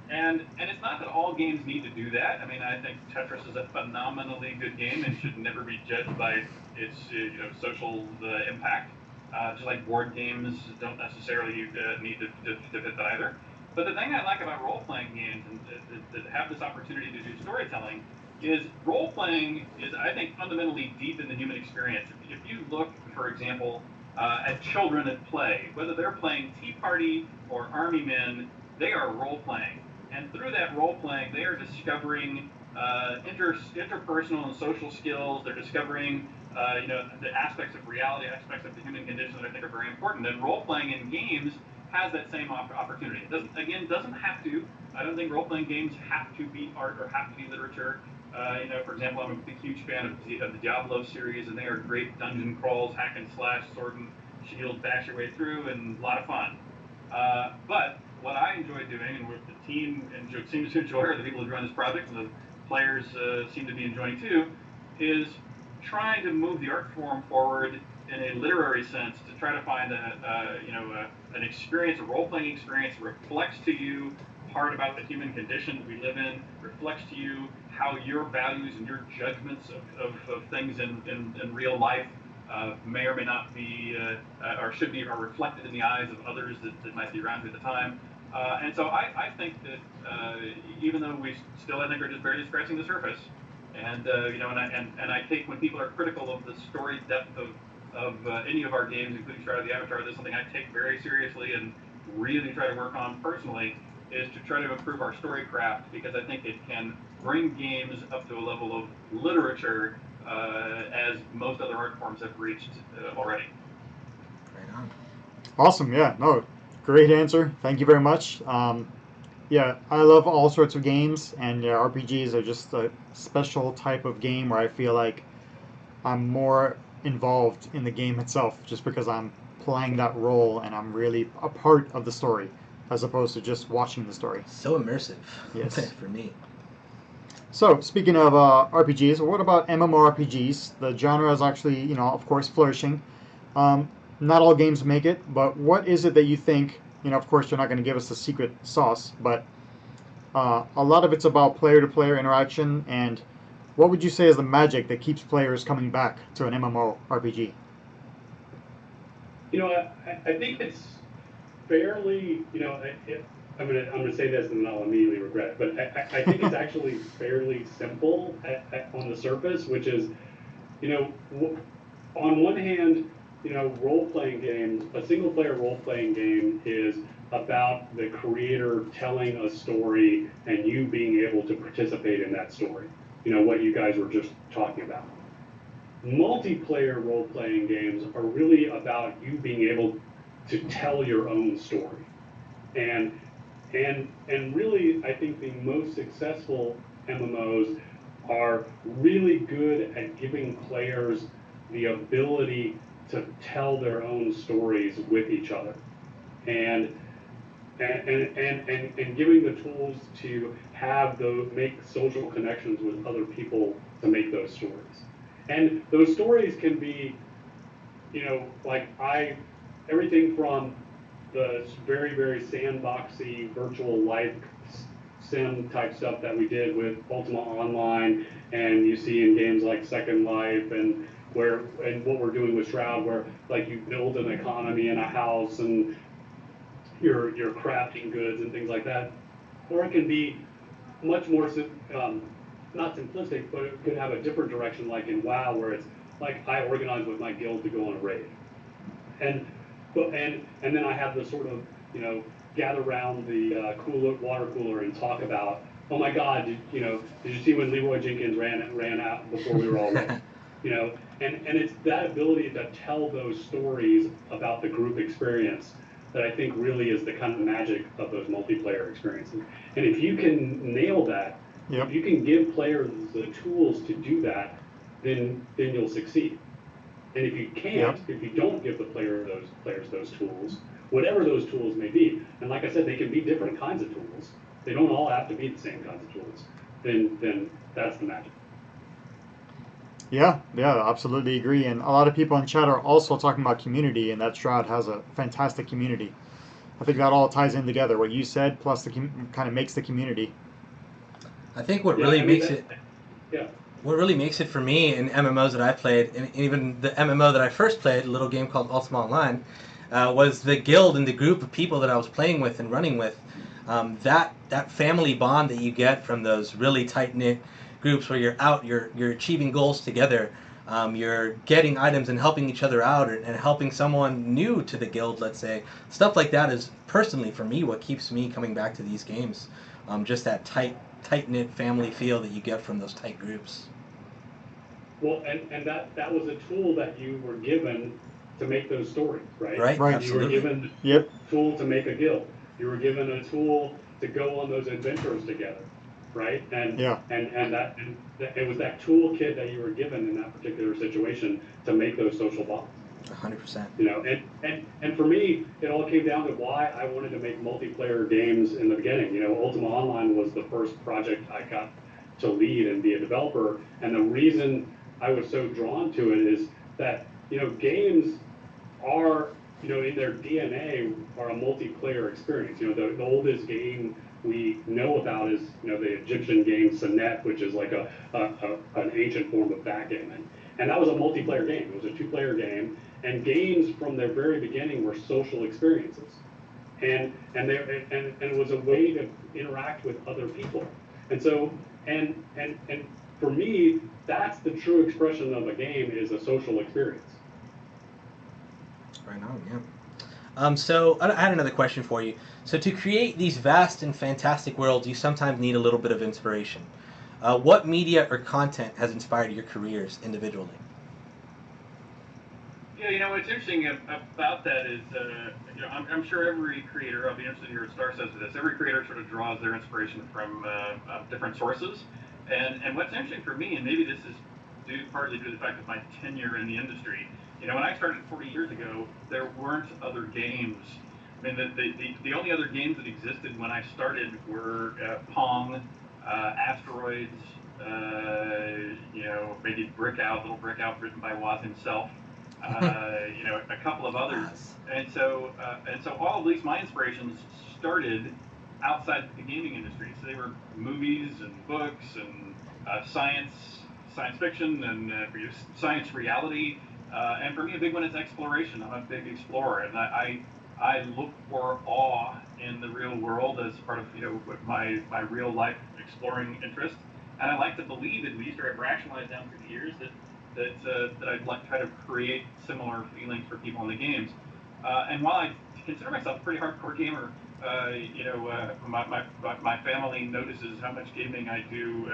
And it's not that all games need to do that. I mean, I think Tetris is a phenomenally good game and should never be judged by its social impact. Just like board games don't necessarily need to fit that either. But the thing I like about role-playing games and that have this opportunity to do storytelling is role-playing is, I think, fundamentally deep in the human experience. If you look, for example, at children at play, whether they're playing Tea Party or Army Men, they are role-playing. And through that role-playing, they are discovering interpersonal and social skills. They're discovering the aspects of reality, aspects of the human condition that I think are very important. And role-playing in games has that same opportunity. It doesn't have to. I don't think role-playing games have to be art or have to be literature. For example, I'm a big, huge fan of the Diablo series, and they are great dungeon crawls, hack and slash, sword and shield, bash your way through, and a lot of fun. But what I enjoy doing, and what the team seems to enjoy, or the people who run this project, and the players seem to be enjoying too, is trying to move the art form forward in a literary sense to try to find an experience, a role-playing experience that reflects to you part about the human condition that we live in, reflects to you how your values and your judgments of things in real life may or may not be or should be are reflected in the eyes of others that might be around you at the time. And so I think that even though we still, I think, are just barely scratching the surface, and I take, when people are critical of the story depth of any of our games, including Shroud of the Avatar, that's something I take very seriously and really try to work on personally, is to try to improve our story craft, because I think it can bring games up to a level of literature as most other art forms have reached already. Right on. Awesome. Yeah. No. Great answer. Thank you very much. Yeah, I love all sorts of games, and RPGs are just a special type of game where I feel like I'm more involved in the game itself, just because I'm playing that role and I'm really a part of the story, as opposed to just watching the story. So immersive. Yes. For me. So, speaking of RPGs, what about MMORPGs? The genre is actually, of course, flourishing. Not all games make it, but what is it that you think, of course, you're not going to give us the secret sauce, but a lot of it's about player-to-player interaction, and what would you say is the magic that keeps players coming back to an MMORPG? I think it's fairly, I'm gonna say this and then I'll immediately regret it, but I think it's actually fairly simple on the surface, which is, on one hand, role-playing games, a single-player role-playing game is about the creator telling a story and you being able to participate in that story. What you guys were just talking about. Multiplayer role-playing games are really about you being able to tell your own story. And really, I think the most successful MMOs are really good at giving players the ability to tell their own stories with each other, and giving the tools to make social connections with other people to make those stories. And those stories can be like everything from the very, very sandboxy virtual life sim type stuff that we did with Ultima Online, and you see in games like Second Life, and what we're doing with Shroud, where like you build an economy in a house and you're crafting goods and things like that, or it can be much more not simplistic, but it could have a different direction, like in WoW, where it's like I organize with my guild to go on a raid, and and then I have the sort of gather around the water cooler and talk about, oh my God, did you see when Leroy Jenkins ran out before we were all ready? And it's that ability to tell those stories about the group experience that I think really is the kind of magic of those multiplayer experiences. And if you can nail that, Yep. if you can give players the tools to do that, then you'll succeed. And if you can't, if you don't give the players those tools, whatever those tools may be, and like I said, they can be different kinds of tools. They don't all have to be the same kinds of tools. Then that's the magic. Yeah, absolutely agree. And a lot of people in chat are also talking about community, and that Shroud has a fantastic community. I think that all ties in together. What you said plus the kind of makes the community. I think what really makes it. Yeah. What really makes it for me in MMOs that I played, and even the MMO that I first played, a little game called Ultima Online, was the guild and the group of people that I was playing with and running with. That family bond that you get from those really tight knit groups where you're out, you're achieving goals together, you're getting items and helping each other out, and helping someone new to the guild, let's say. Stuff like that is personally for me what keeps me coming back to these games. Just that tight knit family feel that you get from those tight groups. Well, and that was a tool that you were given to make those stories, right? Right. You were given Yep. a tool to make a guild. You were given a tool to go on those adventures together, right? And it was that toolkit that you were given in that particular situation to make those social bonds. 100%. And for me, it all came down to why I wanted to make multiplayer games in the beginning. Ultima Online was the first project I got to lead and be a developer, and the reason I was so drawn to it is that games are in their DNA are a multiplayer experience. The oldest game we know about is the Egyptian game Senet, which is like an ancient form of backgammon, and that was a multiplayer game. It was a two-player game, and games from their very beginning were social experiences, and it was a way to interact with other people, and so and for me, that's the true expression of a game, is a social experience. Right on, yeah. So I had another question for you. So to create these vast and fantastic worlds, you sometimes need a little bit of inspiration. What media or content has inspired your careers individually? Yeah, what's interesting about that is, I'm sure every creator, I'll be interested to hear what Star says to this, every creator sort of draws their inspiration from different sources. And what's interesting for me, and maybe this is partly due to the fact of my tenure in the industry, when I started 40 years ago, there weren't other games. I mean, the only other games that existed when I started were Pong, Asteroids, maybe Little Brick Out written by Woz himself, a couple of others. And so all of these my inspirations started outside the gaming industry. So they were movies and books and science fiction and science reality. And for me, a big one is exploration. I'm a big explorer, and I look for awe in the real world as part of my real life exploring interest. And I like to believe, at least, or I've rationalized down through the years, that I'd like to try to create similar feelings for people in the games. And while I consider myself a pretty hardcore gamer, my family notices how much gaming I do.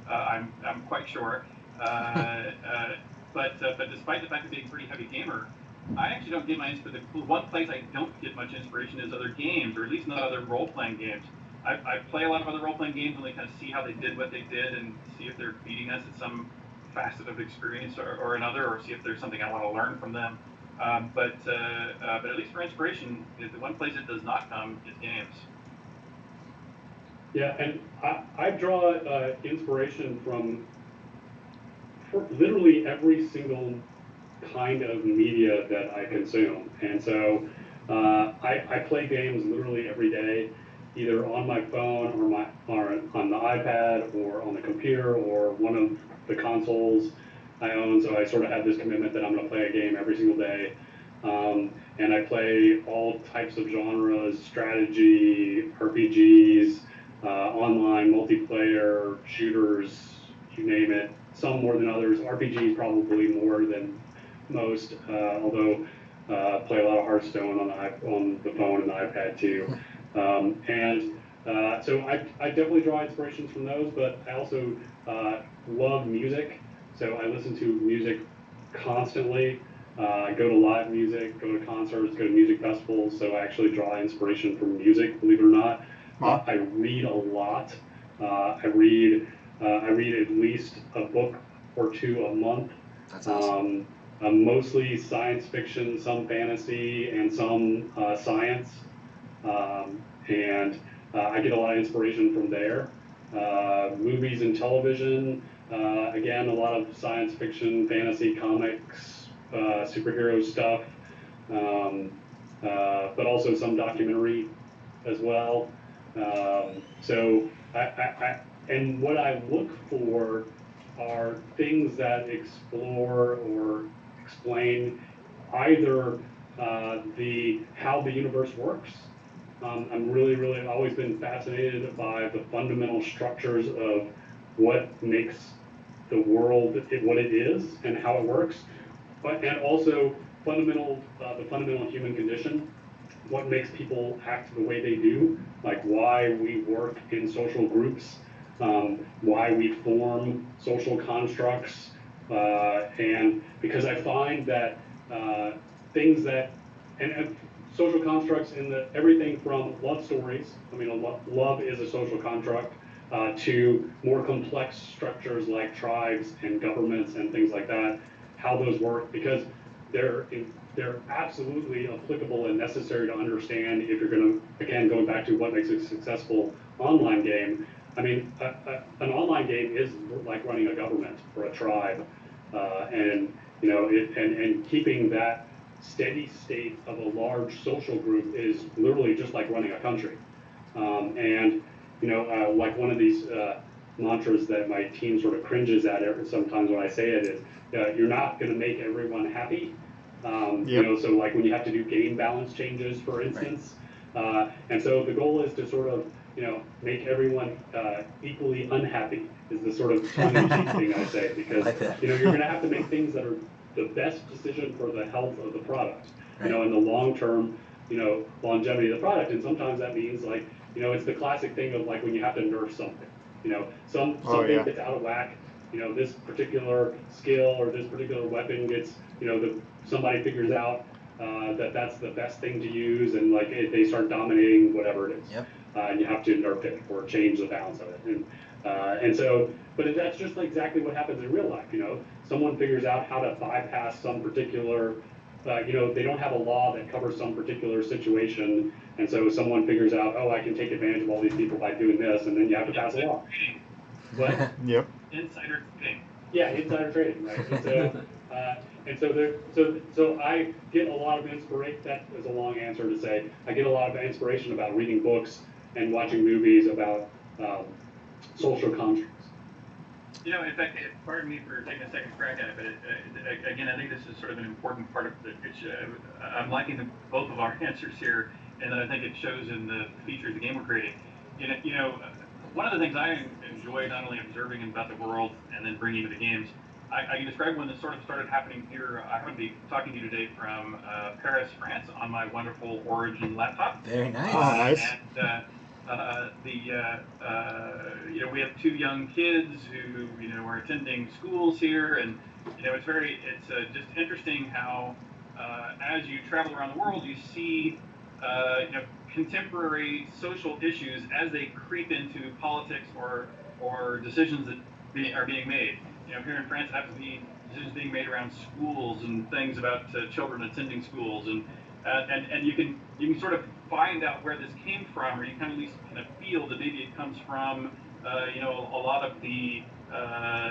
I'm quite sure. But despite the fact of being a pretty heavy gamer, I actually don't get my inspiration. The one place I don't get much inspiration is other games, or at least not other role-playing games. I play a lot of other role-playing games and they kind of see how they did what they did and see if they're beating us at some facet of experience or another, or see if there's something I want to learn from them. But at least for inspiration, the one place it does not come is games. Yeah, and I draw inspiration from literally every single kind of media that I consume. And so I play games literally every day, either on my phone or on the iPad or on the computer or one of the consoles I own. So I sort of have this commitment that I'm going to play a game every single day. And I play all types of genres, strategy, RPGs, online multiplayer, shooters, you name it. Some more than others. RPGs probably more than most, although play a lot of Hearthstone on the phone and the iPad too. So I definitely draw inspirations from those, but I also love music. So I listen to music constantly. Go to live music, go to concerts, go to music festivals. So I actually draw inspiration from music, believe it or not. Wow. I read a lot. I read at least a book or two a month. That's awesome. Mostly science fiction, some fantasy, and some science. And I get a lot of inspiration from there. Movies and television, again, a lot of science fiction, fantasy, comics, superhero stuff, but also some documentary as well. So and what I look for are things that explore or explain either the how the universe works. I'm really always been fascinated by the fundamental structures of what makes the world what it is and how it works, and also the fundamental human condition, what makes people act the way they do, like why we work in social groups, why we form social constructs, and because I find that things that and social constructs in everything from love stories. I mean, love is a social construct, to more complex structures like tribes and governments and things like that. How those work, because they're absolutely applicable and necessary to understand if you're going to, again, going back to what makes a successful online game. I mean, an online game is like running a government or a tribe, and and keeping that steady state of a large social group is literally just like running a country. And like one of these mantras that my team sort of cringes at sometimes when I say it is, you're not going to make everyone happy. Yep. So like when you have to do game balance changes, for instance. And so the goal is to sort of, make everyone equally unhappy is the sort of tongue-in-cheek thing I say, because, Like that. you're going to have to make things that are the best decision for the health of the product, Right. in the long-term, longevity of the product. And sometimes that means like, it's the classic thing of like when you have to nerf something, something yeah. gets out of whack, this particular skill or this particular weapon gets, somebody figures out that's the best thing to use, and like they start dominating whatever it is. Yep. And you have to nerf it or change the balance of it. And so, but that's just exactly what happens in real life. Someone figures out how to bypass some particular, they don't have a law that covers some particular situation, and so someone figures out, oh, I can take advantage of all these people by doing this, and then you have to pass a law. What? Yep. Insider trading. Yeah, insider trading, right? And so I get a lot of inspiration. That was a long answer to say I get a lot of inspiration about reading books and watching movies about social constructs. In fact, pardon me for taking a second crack at it, but again, I think this is sort of an important part of it. I'm liking both of our answers here, and then I think it shows in the features the game we're creating. One of the things I enjoy not only observing about the world and then bringing to the games, I can describe when this sort of started happening here. I happen to be talking to you today from Paris, France, on my wonderful Origin laptop. Very nice. Nice. And we have two young kids who are attending schools here, and it's just interesting how as you travel around the world, you see contemporary social issues as they creep into politics or decisions that are being made. Here in France, it happens to be decisions being made around schools and things about children attending schools, and you can sort of find out where this came from, or you kind of at least kind of feel that maybe it comes from a lot of the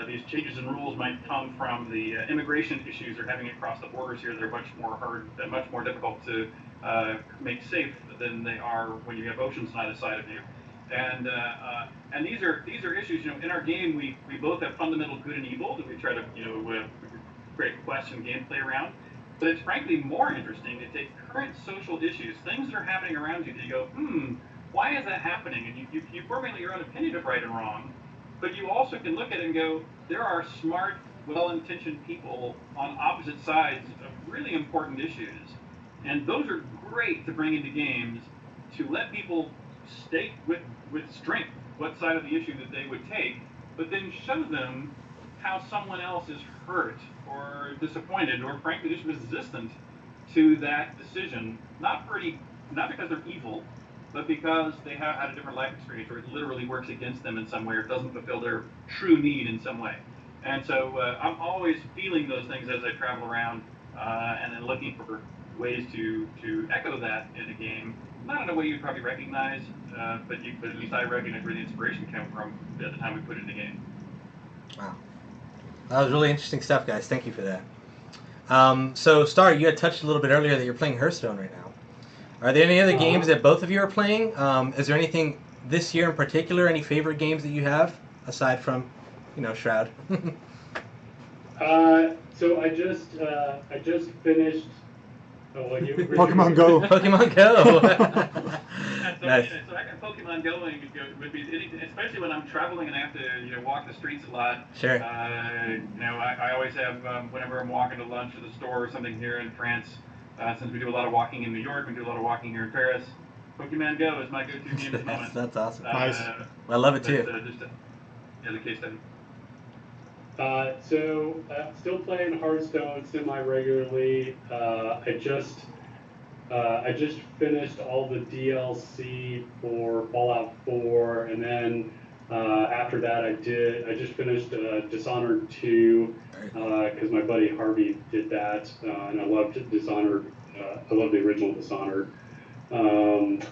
these changes in rules might come from the immigration issues they're having across the borders here. They're much more difficult to make safe than they are when you have oceans on either side of you. And these are issues. In our game, we both have fundamental good and evil that we try to create quests and gameplay around. But it's frankly more interesting to take current social issues, things that are happening around you, that you go, why is that happening? And you formulate your own opinion of right and wrong. But you also can look at it and go, there are smart, well-intentioned people on opposite sides of really important issues. And those are great to bring into games to let people state with strength what side of the issue that they would take, but then show them how someone else is hurt or disappointed or frankly just resistant to that decision, not because they're evil, but because they have had a different life experience, or it literally works against them in some way, or doesn't fulfill their true need in some way. And so I'm always feeling those things as I travel around, and then looking for ways to echo that in a game. Not in a way you'd probably recognize, but at least I recognize where the inspiration came from at the time we put it in the game. Wow. That was really interesting stuff, guys. Thank you for that. So, Starr, you had touched a little bit earlier that you're playing Hearthstone right now. Are there any other games that both of you are playing? Is there anything this year in particular, any favorite games that you have, aside from, Shroud? So I just finished. Pokemon Go. Pokemon Go. Nice. So I got Pokemon going would be especially when I'm traveling and I have to walk the streets a lot. Sure. I always have whenever I'm walking to lunch or the store or something here in France. Since we do a lot of walking in New York, we do a lot of walking here in Paris. Pokemon Go is my go-to game at the moment. That's awesome. Nice. I love it too. Just as a case study. So still playing Hearthstone semi-regularly. I just finished all the DLC for Fallout 4, and then after that I just finished Dishonored 2 because my buddy Harvey did that, and I loved Dishonored. I love the original Dishonored, and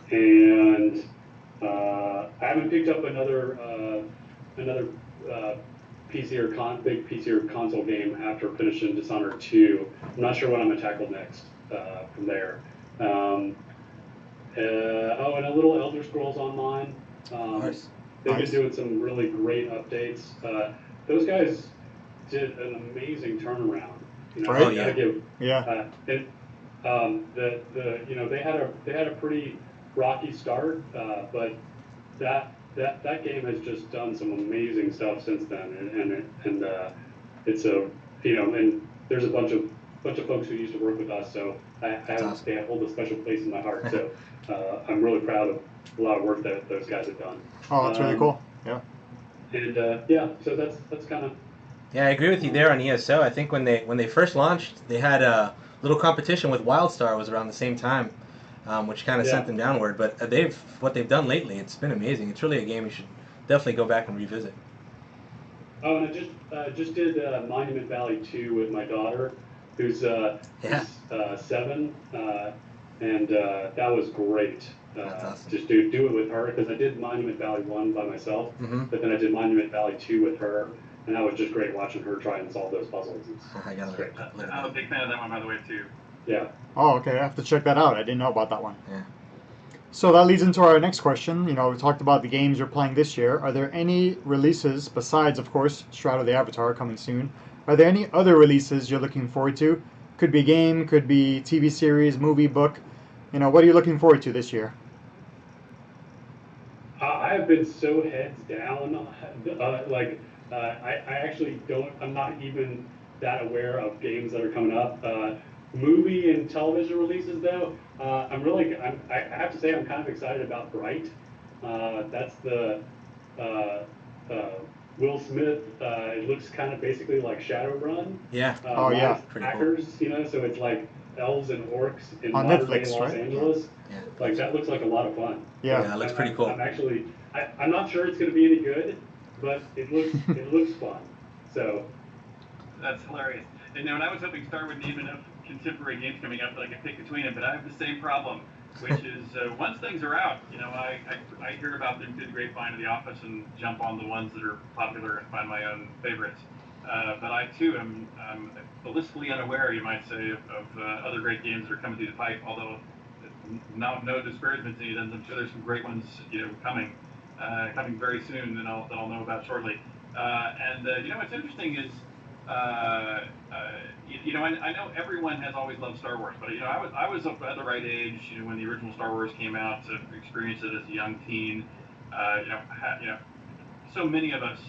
I haven't picked up another PC or big PC or console game after finishing Dishonored 2. I'm not sure what I'm gonna tackle next from there. And a little Elder Scrolls Online. Nice. They've been doing some really great updates. Those guys did an amazing turnaround. Right. Gotta give. Yeah. They had a pretty rocky start, but that game has just done some amazing stuff since then, and it's and there's a bunch of folks who used to work with us, so they hold a special place in my heart. So I'm really proud of a lot of work that those guys have done. Oh, that's really cool. Yeah. And so that's kind of. Yeah, I agree with you there on ESO. I think when they first launched, they had a little competition with WildStar was around the same time, which kind of sent them downward. But what they've done lately, it's been amazing. It's really a game you should definitely go back and revisit. Oh, and I just did Monument Valley 2 with my daughter, who's 7, and that was great. That's awesome. Just do it with her, because I did Monument Valley 1 by myself, but then I did Monument Valley 2 with her, and that was just great watching her try and solve those puzzles. It's great. I'm a big fan of that one, by the way, too. Yeah. Oh, okay. I have to check that out. I didn't know about that one. Yeah. So that leads into our next question. We talked about the games you're playing this year. Are there any releases besides, of course, Shroud of the Avatar coming soon? Are there any other releases you're looking forward to? Could be a game, could be TV series, movie, book. What are you looking forward to this year? I have been so heads down. I actually don't. I'm not even that aware of games that are coming up. Movie and television releases, though, I have to say I'm kind of excited about Bright. That's the Will Smith. It looks kind of basically like Shadowrun. Yeah. Pretty hackers, cool. So it's like elves and orcs in on modern Netflix, day Los Angeles. Yeah. That looks like a lot of fun. Yeah. It looks pretty cool. I'm not sure it's going to be any good, but it looks fun. So that's hilarious. And I was hoping Starr wouldn't even have contemporary games coming up that I can pick between them, but I have the same problem, which is once things are out, I hear about them through the grapevine of The Office and jump on the ones that are popular and find my own favorites. But I too am blissfully unaware, you might say, of other great games that are coming through the pipe. Although no disparagement to any of them, I'm sure there's some great ones coming very soon that I'll know about shortly. What's interesting is. I know everyone has always loved Star Wars, but I was at the right age, when the original Star Wars came out, to experience it as a young teen. So many of us,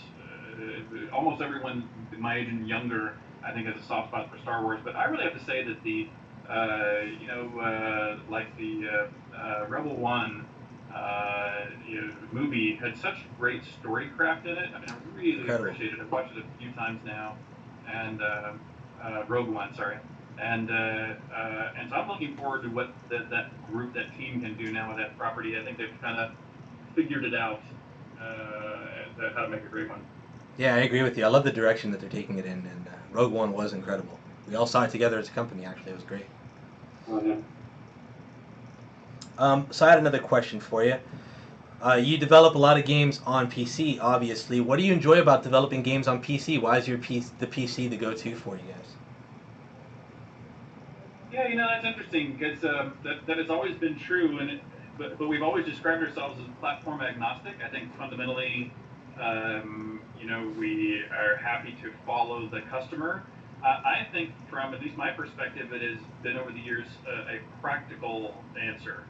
almost everyone my age and younger, I think, has a soft spot for Star Wars. But I really have to say that the Rebel One movie had such great storycraft in it. I mean, I really Incredible. appreciated it. I've watched it a few times now, and Rogue One, sorry, and so I'm looking forward to what that team can do now with that property. I think they've kind of figured it out, how to make a great one. Yeah, I agree with you. I love the direction that they're taking it in, and Rogue One was incredible. We all saw it together as a company, actually. It was great. Oh, yeah. So I had another question for you. You develop a lot of games on PC, obviously. What do you enjoy about developing games on PC? Why is the PC the go-to for you guys? Yeah, that's interesting because that has always been true, but we've always described ourselves as platform agnostic. I think fundamentally, we are happy to follow the customer. I think, from at least my perspective, it has been over the years a practical answer.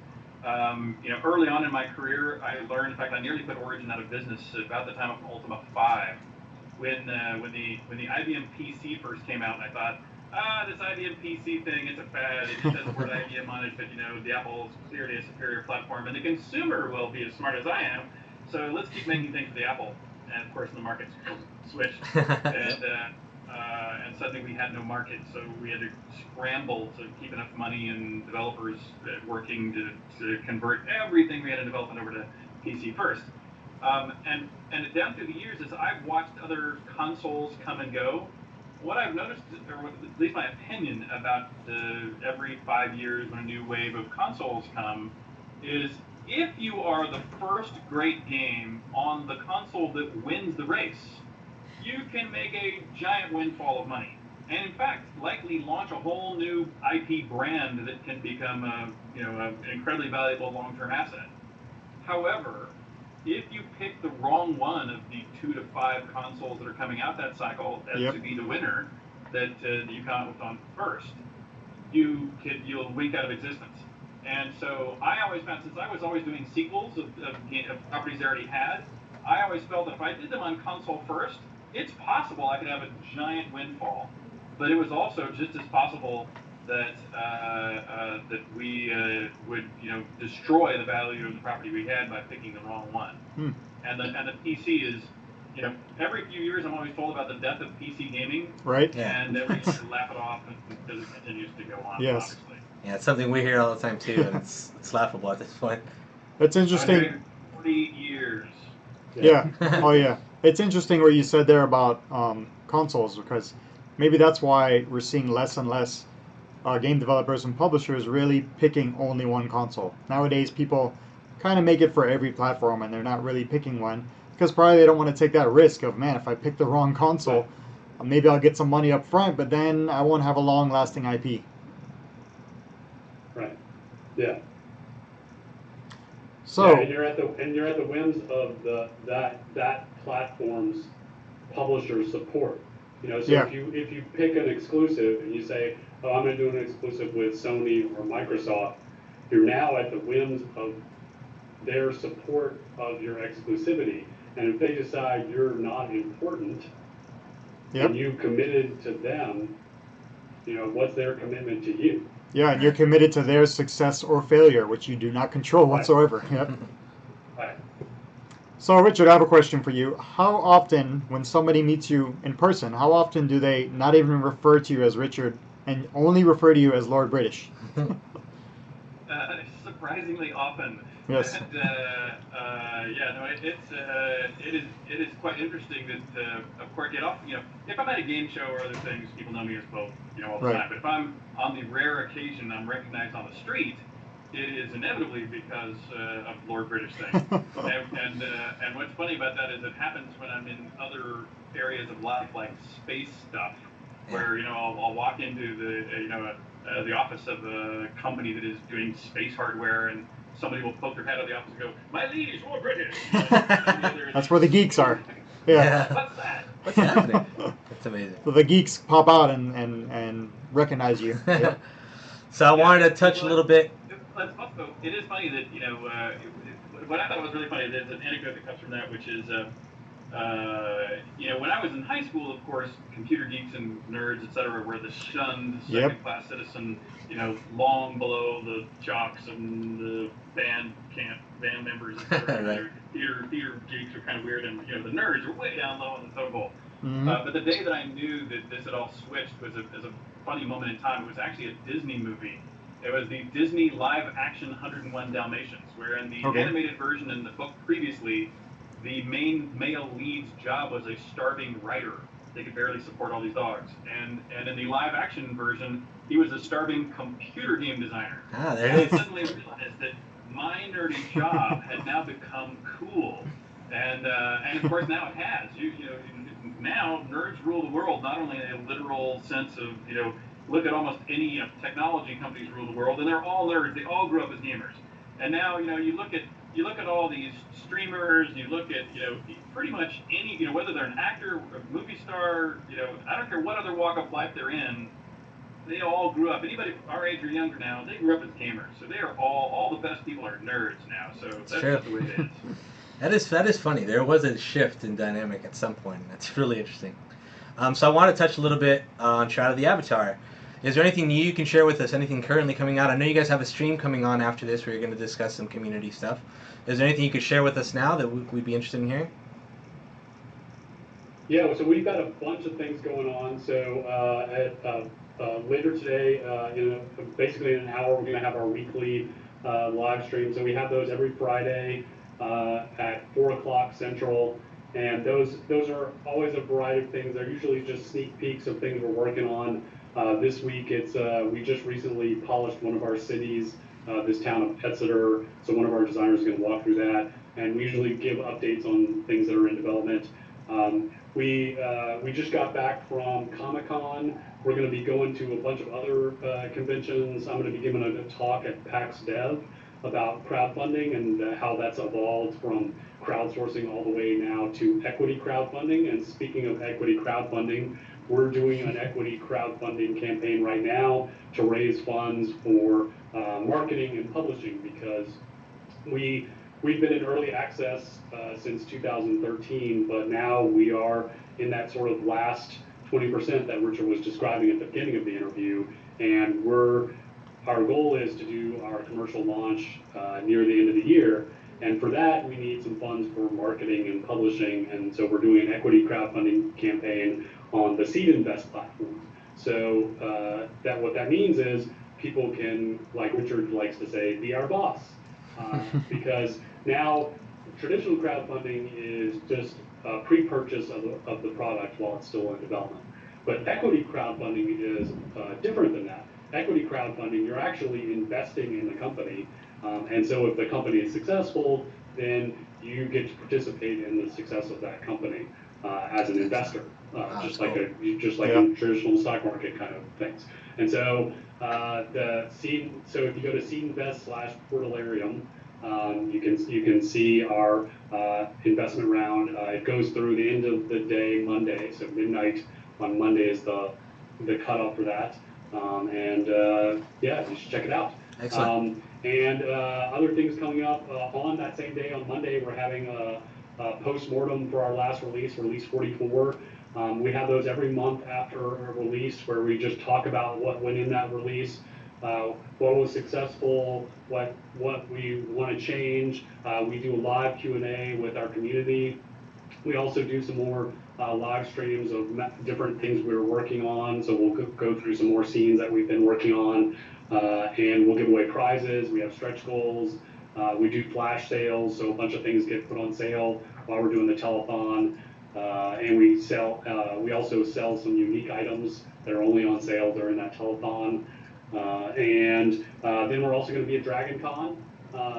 Early on in my career, I learned. In fact, I nearly put Origin out of business about the time of Ultima 5, when the IBM PC first came out, and I thought, this IBM PC thing, it's a fad. It just has the word IBM on it, but the Apple is clearly a superior platform, and the consumer will be as smart as I am. So let's keep making things for the Apple. And of course, the market switched, and suddenly we had no market, so we had to scramble to keep enough money and developers working to convert everything we had in development over to PC first. And down through the years, as I've watched other consoles come and go, what I've noticed, or at least my opinion about every 5 years when a new wave of consoles come, is if you are the first great game on the console that wins the race, you can make a giant windfall of money, and in fact, likely launch a whole new IP brand that can become an incredibly valuable long-term asset. However, if you pick the wrong one of the 2 to 5 consoles that are coming out that cycle to be the winner that you come out with on first, you'll wink out of existence. And so I always found, since I was always doing sequels of properties they already had, I always felt that if I did them on console first, it's possible I could have a giant windfall, but it was also just as possible that we would destroy the value of the property we had by picking the wrong one. And the PC is, every few years I'm always told about the death of PC gaming, right? And then we laugh it off because it continues to go on. Yes. Obviously. Yeah, it's something we hear all the time too, and it's laughable at this point. It's interesting. 40 years. Yeah. Oh yeah. It's interesting what you said there about consoles, because maybe that's why we're seeing less and less game developers and publishers really picking only one console. Nowadays, people kind of make it for every platform, and they're not really picking one because probably they don't want to take that risk of, man, if I pick the wrong console, maybe I'll get some money up front, but then I won't have a long-lasting IP. Right. Yeah. So and you're at the whims of that platform's publisher support. So if you pick an exclusive and you say, oh, I'm going to do an exclusive with Sony or Microsoft, you're now at the whims of their support of your exclusivity. And if they decide you're not important and you committed to them, what's their commitment to you? Yeah, and you're committed to their success or failure, which you do not control whatsoever. Yep. Right. So, Richard, I have a question for you. How often, when somebody meets you in person, how often do they not even refer to you as Richard and only refer to you as Lord British? Surprisingly often. Yes. But, yeah, no, it is quite interesting that, of course, if I'm at a game show or other things, people know me as both, all the Right. time. But if I'm on the rare occasion I'm recognized on the street, it is inevitably because of Lord British thing. And what's funny about that is it happens when I'm in other areas of life, like space stuff, where I'll walk into the office of a company that is doing space hardware, and somebody will poke their head out of the office and go, "My liege, Lord British." That's where the geeks are. Yeah. What's that? What's happening? That's amazing. So the geeks pop out and recognize you. Yep. So I wanted to touch a little bit. It is funny that what I thought was really funny. There's an anecdote that comes from that, which is when I was in high school, of course, computer geeks and nerds, etc., were the shunned second-class citizen, long below the jocks and the band members, etc. Right. Theater geeks are kind of weird, and the nerds are way down low on the totem pole. Mm-hmm. But the day that I knew that this had all switched was a funny moment in time. It was actually a Disney movie. It was the Disney live-action 101 Dalmatians, where in the animated version in the book previously, the main male lead's job was a starving writer. They could barely support all these dogs. And in the live-action version, he was a starving computer game designer. Ah, there and it is. I suddenly realized that my nerdy job had now become cool. And of course now it has. Now nerds rule the world, not only in a literal sense of, look at almost any technology companies rule the world, and they're all nerds. They all grew up as gamers. And now, you look at all these streamers, you look at, pretty much any, whether they're an actor, a movie star, I don't care what other walk of life they're in, they all grew up. Anybody our age or younger now, they grew up as gamers. So they are all the best people are nerds now. So that's just the way it is. That is funny. There was a shift in dynamic at some point. That's really interesting. So I want to touch a little bit on Shroud of the Avatar. Is there anything new you can share with us? Anything currently coming out? I know you guys have a stream coming on after this where you're going to discuss some community stuff. Is there anything you could share with us now that we'd be interested in hearing? Yeah, so we've got a bunch of things going on. So later today, basically in an hour, we're going to have our weekly live streams, and we have those every Friday at 4 o'clock Central. And those are always a variety of things. They're usually just sneak peeks of things we're working on. This week, we just recently polished one of our cities, this town of Exeter. So one of our designers is going to walk through that, and we usually give updates on things that are in development. We just got back from Comic-Con. We're going to be going to a bunch of other conventions. I'm going to be giving a talk at PAX Dev about crowdfunding and how that's evolved from crowdsourcing all the way now to equity crowdfunding. And speaking of equity crowdfunding, we're doing an equity crowdfunding campaign right now to raise funds for marketing and publishing, because we've been in early access since 2013, but now we are in that sort of last 20% that Richard was describing at the beginning of the interview, and our goal is to do our commercial launch near the end of the year. And for that, we need some funds for marketing and publishing. And so we're doing an equity crowdfunding campaign on the Seed Invest platform. So what that means is people can, like Richard likes to say, be our boss. Because now traditional crowdfunding is just a pre-purchase of the product while it's still in development. But equity crowdfunding is different than that. Equity crowdfunding, you're actually investing in the company. And so if the company is successful, then you get to participate in the success of that company as an investor, just like in traditional stock market kind of things. And so so if you go to seedinvest/portalarium, you can see our investment round. It goes through the end of the day, Monday, so midnight on Monday is the cutoff for that. You should check it out. Excellent. And other things coming up on that same day, on Monday, we're having a post-mortem for our last release 44. We have those every month after a release where we just talk about what went in that release, what was successful, what we want to change. We do a live Q&A with our community. We also do some more live streams of different things we were working on. So we'll go through some more scenes that we've been working on, and we'll give away prizes. We have stretch goals. We do flash sales, so a bunch of things get put on sale while we're doing the telethon. And we also sell some unique items that are only on sale during that telethon. And then we're also going to be at Dragon Con.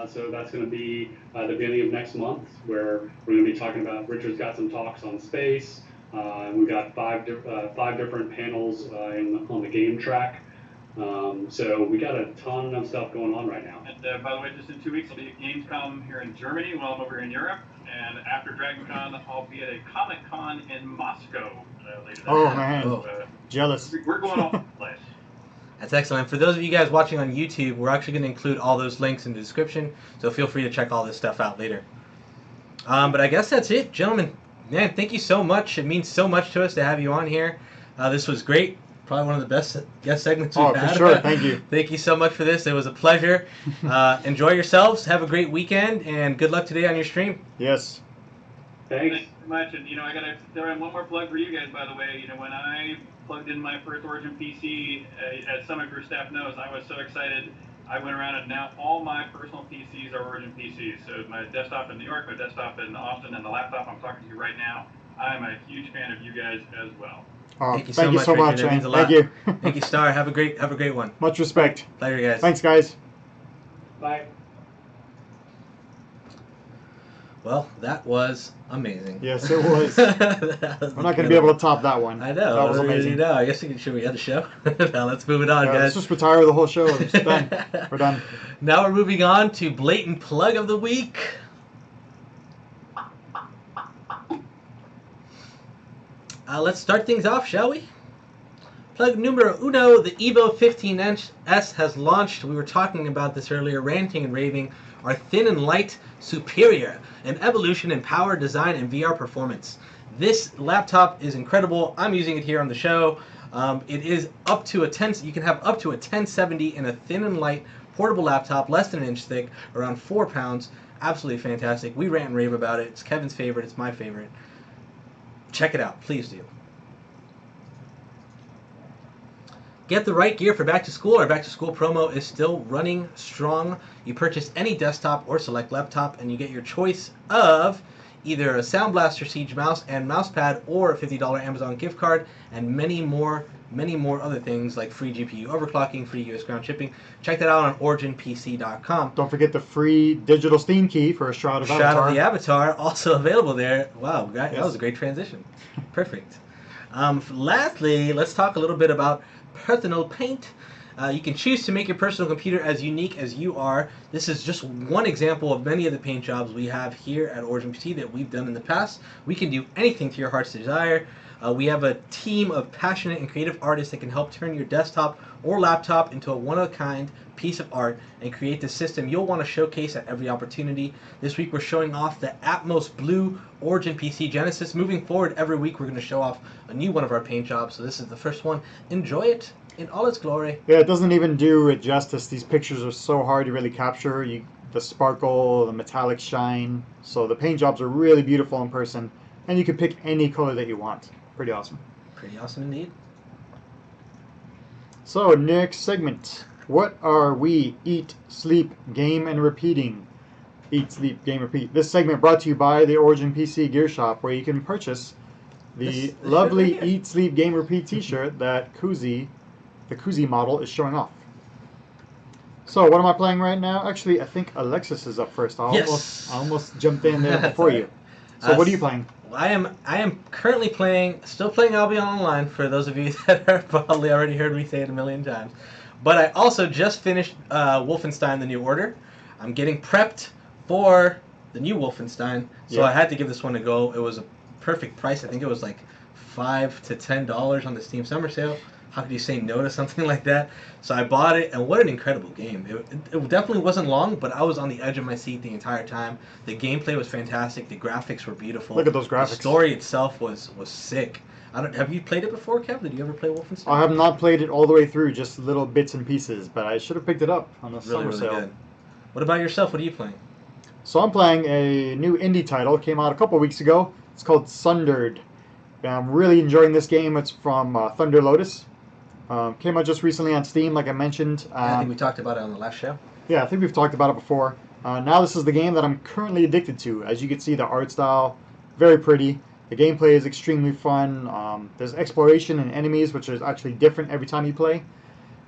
So that's going to be the beginning of next month, where we're going to be talking about. Richard's got some talks on space, and we've got five different panels on the game track. So we got a ton of stuff going on right now. And by the way, just in 2 weeks, I'll be at Gamescom here in Germany while I'm over in Europe. And after Dragon Con, I'll be at a Comic Con in Moscow later that Oh month. man, So, jealous. we're going all over the place. That's excellent. For those of you guys watching on YouTube, we're actually going to include all those links in the description, so feel free to check all this stuff out later. But I guess that's it, gentlemen. Man, thank you so much. It means so much to us to have you on here. This was great. Probably one of the best guest segments we've had. Oh, for sure. Thank you. Thank you so much for this. It was a pleasure. Enjoy yourselves. Have a great weekend, and good luck today on your stream. Yes. Thanks. Thanks so much. And, I got to throw in one more plug for you guys, by the way. When I plugged in my first Origin PC, as some of your staff knows, I was so excited. I went around, and now all my personal PCs are Origin PCs. So my desktop in New York, my desktop in Austin, and the laptop I'm talking to you right now, I'm a huge fan of you guys as well. Oh, Thank you thank you so Richard. much, That man. means a lot. Thank you. Thank you, Star. Have a great one. Much respect. Later, guys. Thanks, guys. Bye. Well, that was amazing. Yes, it was. That was We're not going to be able to top that one. I know. That was amazing. I guess should we end the show? Now let's move it on, Let's guys. just retire the whole show. It's done. We're done. Now we're moving on to blatant plug of the week. Let's start things off, shall we? Plug numero uno, the Evo 15S has launched. We were talking about this earlier, ranting and raving. Our thin and light superior, an evolution in power, design, and VR performance. This laptop is incredible. I'm using it here on the show. It is up to you can have up to a 1070 in a thin and light portable laptop, less than an inch thick, around 4 pounds. Absolutely fantastic. We rant and rave about it. It's Kevin's favorite. It's my favorite. Check it out. Please do. Get the right gear for back to school. Our back to school promo is still running strong. You purchase any desktop or select laptop and you get your choice of either a Sound Blaster Siege mouse and mousepad or a $50 Amazon gift card and many more other things like free GPU overclocking, free US ground shipping. Check that out on originpc.com. Don't forget the free digital Steam key for a Shroud of Avatar. Shroud of the Avatar also available there. Wow, that Yes. was a great transition. Perfect. Lastly, let's talk a little bit about personal paint. You can choose to make your personal computer as unique as you are. This is just one example of many of the paint jobs we have here at Origin PC that we've done in the past. We can do anything to your heart's desire. We have a team of passionate and creative artists that can help turn your desktop or laptop into a one-of-a-kind piece of art and create the system you'll want to showcase at every opportunity. This week we're showing off the Atmos Blue Origin PC Genesis. Moving forward, every week we're going to show off a new one of our paint jobs. So this is the first one. Enjoy it in all its glory. Yeah, it doesn't even do it justice. These pictures are so hard to really capture. The sparkle, the metallic shine. So the paint jobs are really beautiful in person. And you can pick any color that you want. Pretty awesome. Pretty awesome indeed. So, next segment. What are we? Eat, sleep, game, and repeating. Eat, sleep, game, repeat. This segment brought to you by the Origin PC Gear Shop, where you can purchase the This lovely right here. Eat, Sleep, Game, Repeat t-shirt that the Koozie model is showing off. So, what am I playing right now? Actually, I think Alexis is up first. I almost jumped in there That's before all you. right. So, what are you playing? I am currently still playing Albion Online, for those of you that have probably already heard me say it a million times. But I also just finished Wolfenstein: The New Order. I'm getting prepped for the new Wolfenstein, so Yeah. I had to give this one a go. It was a perfect price. I think it was like $5 to $10 on the Steam Summer Sale. How could you say no to something like that? So I bought it, and what an incredible game. It definitely wasn't long, but I was on the edge of my seat the entire time. The gameplay was fantastic. The graphics were beautiful. Look at those graphics. The story itself was sick. Have you played it before, Kev? Did you ever play Wolfenstein? I have not played it all the way through, just little bits and pieces, but I should have picked it up on the Really, summer really sale. good. What about yourself? What are you playing? So I'm playing a new indie title. It came out a couple weeks ago. It's called Sundered. And I'm really enjoying this game. It's from Thunder Lotus. Came out just recently on Steam, like I mentioned. I think we talked about it on the last show. Yeah, I think we've talked about it before. Now this is the game that I'm currently addicted to. As you can see, the art style, very pretty. The gameplay is extremely fun. There's exploration and enemies, which is actually different every time you play.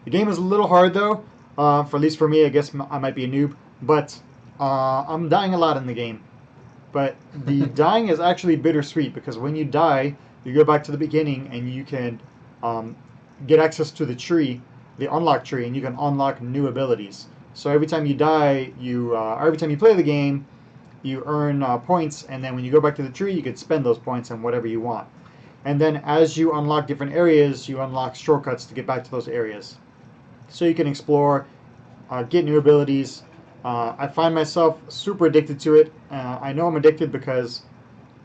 The game is a little hard though, for at least for me. I guess I might be a noob, but I'm dying a lot in the game. But the dying is actually bittersweet because when you die, you go back to the beginning and you can get access to the tree, the unlock tree, and you can unlock new abilities. So every time you die, every time you play the game, you earn points, and then when you go back to the tree, you can spend those points on whatever you want. And then as you unlock different areas, you unlock shortcuts to get back to those areas. So you can explore, get new abilities. I find myself super addicted to it. I know I'm addicted because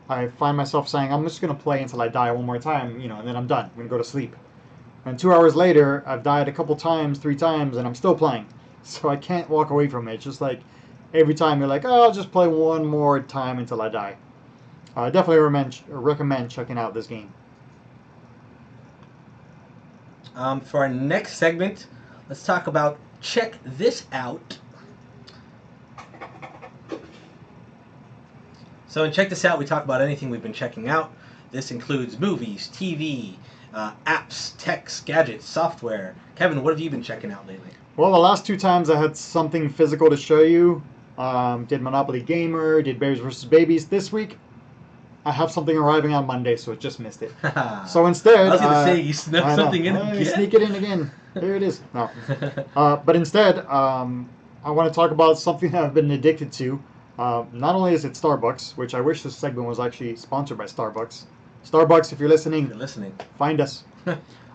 I find myself saying, I'm just going to play until I die one more time, and then I'm done. I'm going to go to sleep. And 2 hours later, I've died a couple times, 3 times, and I'm still playing. So I can't walk away from it. It's just like every time you're like, oh, I'll just play one more time until I die. I definitely recommend checking out this game. For our next segment, let's talk about Check This Out. So in Check This Out, we talk about anything we've been checking out. This includes movies, TV, apps, techs, gadgets, software. Kevin, what have you been checking out lately? Well, the last 2 times I had something physical to show you. Did Monopoly Gamer, did Bears vs. Babies. This week, I have something arriving on Monday, so I just missed it. So instead, I was going to say, you snuck something in again. You sneak it in again. There it is. No. But instead, I want to talk about something that I've been addicted to. Not only is it Starbucks, which I wish this segment was actually sponsored by Starbucks. Starbucks, if you're listening, find us.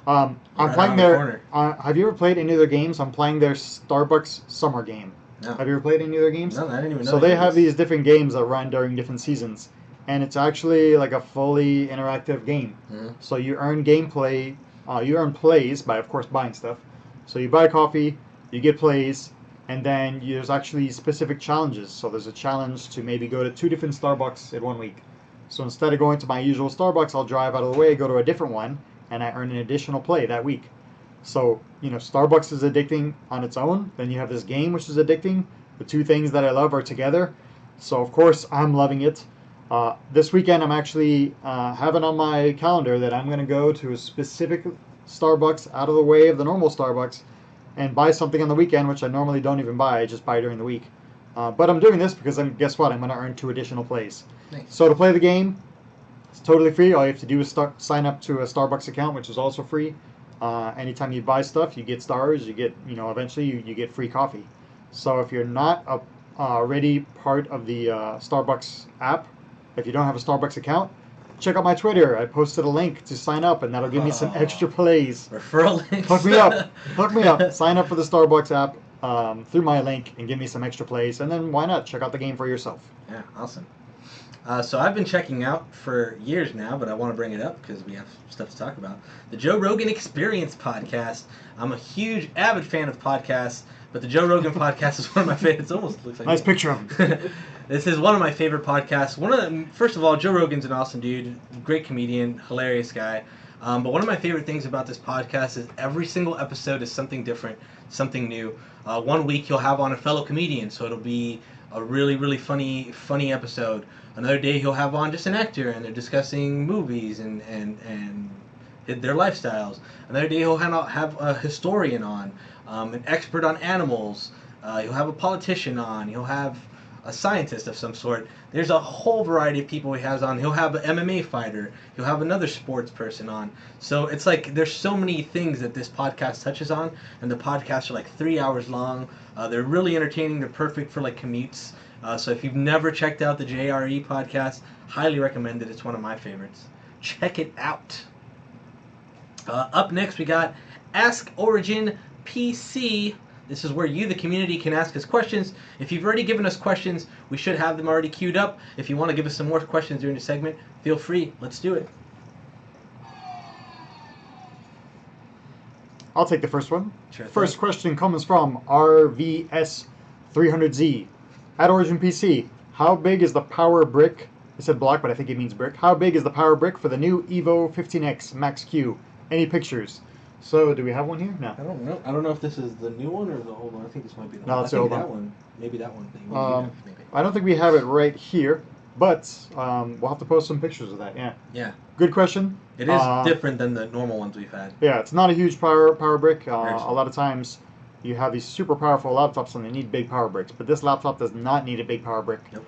I'm playing their. Have you ever played any of their games? I'm playing their Starbucks summer game. No. Have you ever played any of their games? No, I didn't even know. So they have these different games that run during different seasons, and it's actually like a fully interactive game. Mm-hmm. So you earn gameplay, you earn plays by, of course, buying stuff. So you buy coffee, you get plays, and then there's actually specific challenges. So there's a challenge to maybe go to 2 different Starbucks in 1 week. So instead of going to my usual Starbucks, I'll drive out of the way, go to a different one, and I earn an additional play that week. So, Starbucks is addicting on its own. Then you have this game, which is addicting. The 2 things that I love are together. So, of course, I'm loving it. This weekend, I'm actually having on my calendar that I'm going to go to a specific Starbucks out of the way of the normal Starbucks and buy something on the weekend, which I normally don't even buy. I just buy during the week. But I'm doing this because, guess what? I'm going to earn 2 additional plays. Nice. So to play the game, it's totally free. All you have to do is sign up to a Starbucks account, which is also free. Anytime you buy stuff, you get stars. You get, eventually you get free coffee. So if you're not already part of the Starbucks app, if you don't have a Starbucks account, check out my Twitter. I posted a link to sign up, and that'll give me some extra plays. Referral links. Hook me up. Hook me up. Sign up for the Starbucks app through my link and give me some extra plays. And then why not check out the game for yourself? Yeah, awesome. So I've been checking out for years now, but I want to bring it up because we have stuff to talk about. The Joe Rogan Experience podcast. I'm a huge, avid fan of podcasts, but the Joe Rogan podcast is one of my favorites. It almost looks like nice picture of him. This is one of my favorite podcasts. First of all, Joe Rogan's an awesome dude, great comedian, hilarious guy. But one of my favorite things about this podcast is every single episode is something different, something new. 1 week he'll have on a fellow comedian, so it'll be a really, really funny episode. Another day he'll have on just an actor, and they're discussing movies and their lifestyles. Another day he'll have a historian on, an expert on animals. He'll have a politician on. He'll have a scientist of some sort. There's a whole variety of people he has on. He'll have an MMA fighter. He'll have another sports person on. So it's like there's so many things that this podcast touches on, and the podcasts are like 3 hours long. They're really entertaining. They're perfect for like commutes. So if you've never checked out the JRE podcast, highly recommend it. It's one of my favorites. Check it out. Up next, we got Ask Origin PC. This is where you, the community, can ask us questions. If you've already given us questions, we should have them already queued up. If you want to give us some more questions during the segment, feel free. Let's do it. I'll take the first one. Sure First thing. question comes from RVS300Z. At Origin PC, how big is the power brick? It said block, but I think it means brick. How big is the power brick for the new Evo 15X Max Q? Any pictures? So, do we have one here? No. I don't know. I don't know if this is the new one or the old one. I think this might be the No, one. it's I the think old that one. one. Maybe that one. Maybe you Um, have, maybe. I don't think we have it right here, but we'll have to post some pictures of that. Yeah. Yeah. Good question. It is different than the normal ones we've had. Yeah, it's not a huge power brick. Very A small. lot of times, you have these super powerful laptops and they need big power bricks, but this laptop does not need a big power brick. Nope.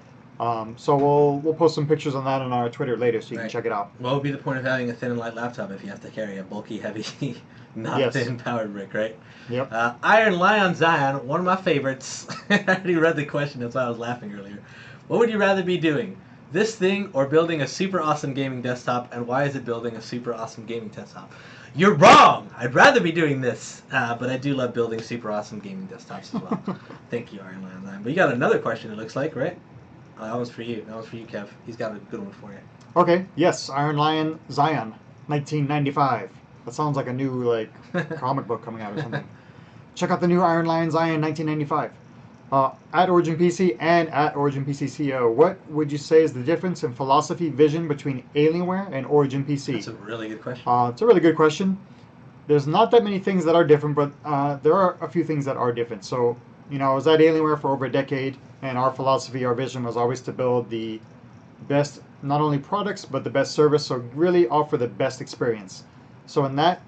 So we'll post some pictures on that on our Twitter later, so you can Right. check it out. What would be the point of having a thin and light laptop if you have to carry a bulky, heavy, not Yes. thin powered brick, right? Yep. Iron Lion Zion, one of my favorites. I already read the question, that's why I was laughing earlier. What would you rather be doing? This thing or building a super awesome gaming desktop, and why is it building a super awesome gaming desktop? You're wrong! I'd rather be doing this, but I do love building super awesome gaming desktops as well. Thank you, Iron Lion Zion. But you got another question, it looks like, right? That was for you. That was for you, Kev. He's got a good one for you. Okay. Yes, Iron Lion Zion, 1995. That sounds like a new comic book coming out or something. Check out the new Iron Lion Zion, 1995. At Origin PC and at Origin PC CEO, what would you say is the difference in philosophy, vision between Alienware and Origin PC? That's a really good question. It's a really good question. There's not that many things that are different, but there are a few things that are different. So, I was at Alienware for over a decade, and our philosophy, our vision was always to build the best, not only products, but the best service, so really offer the best experience. So in that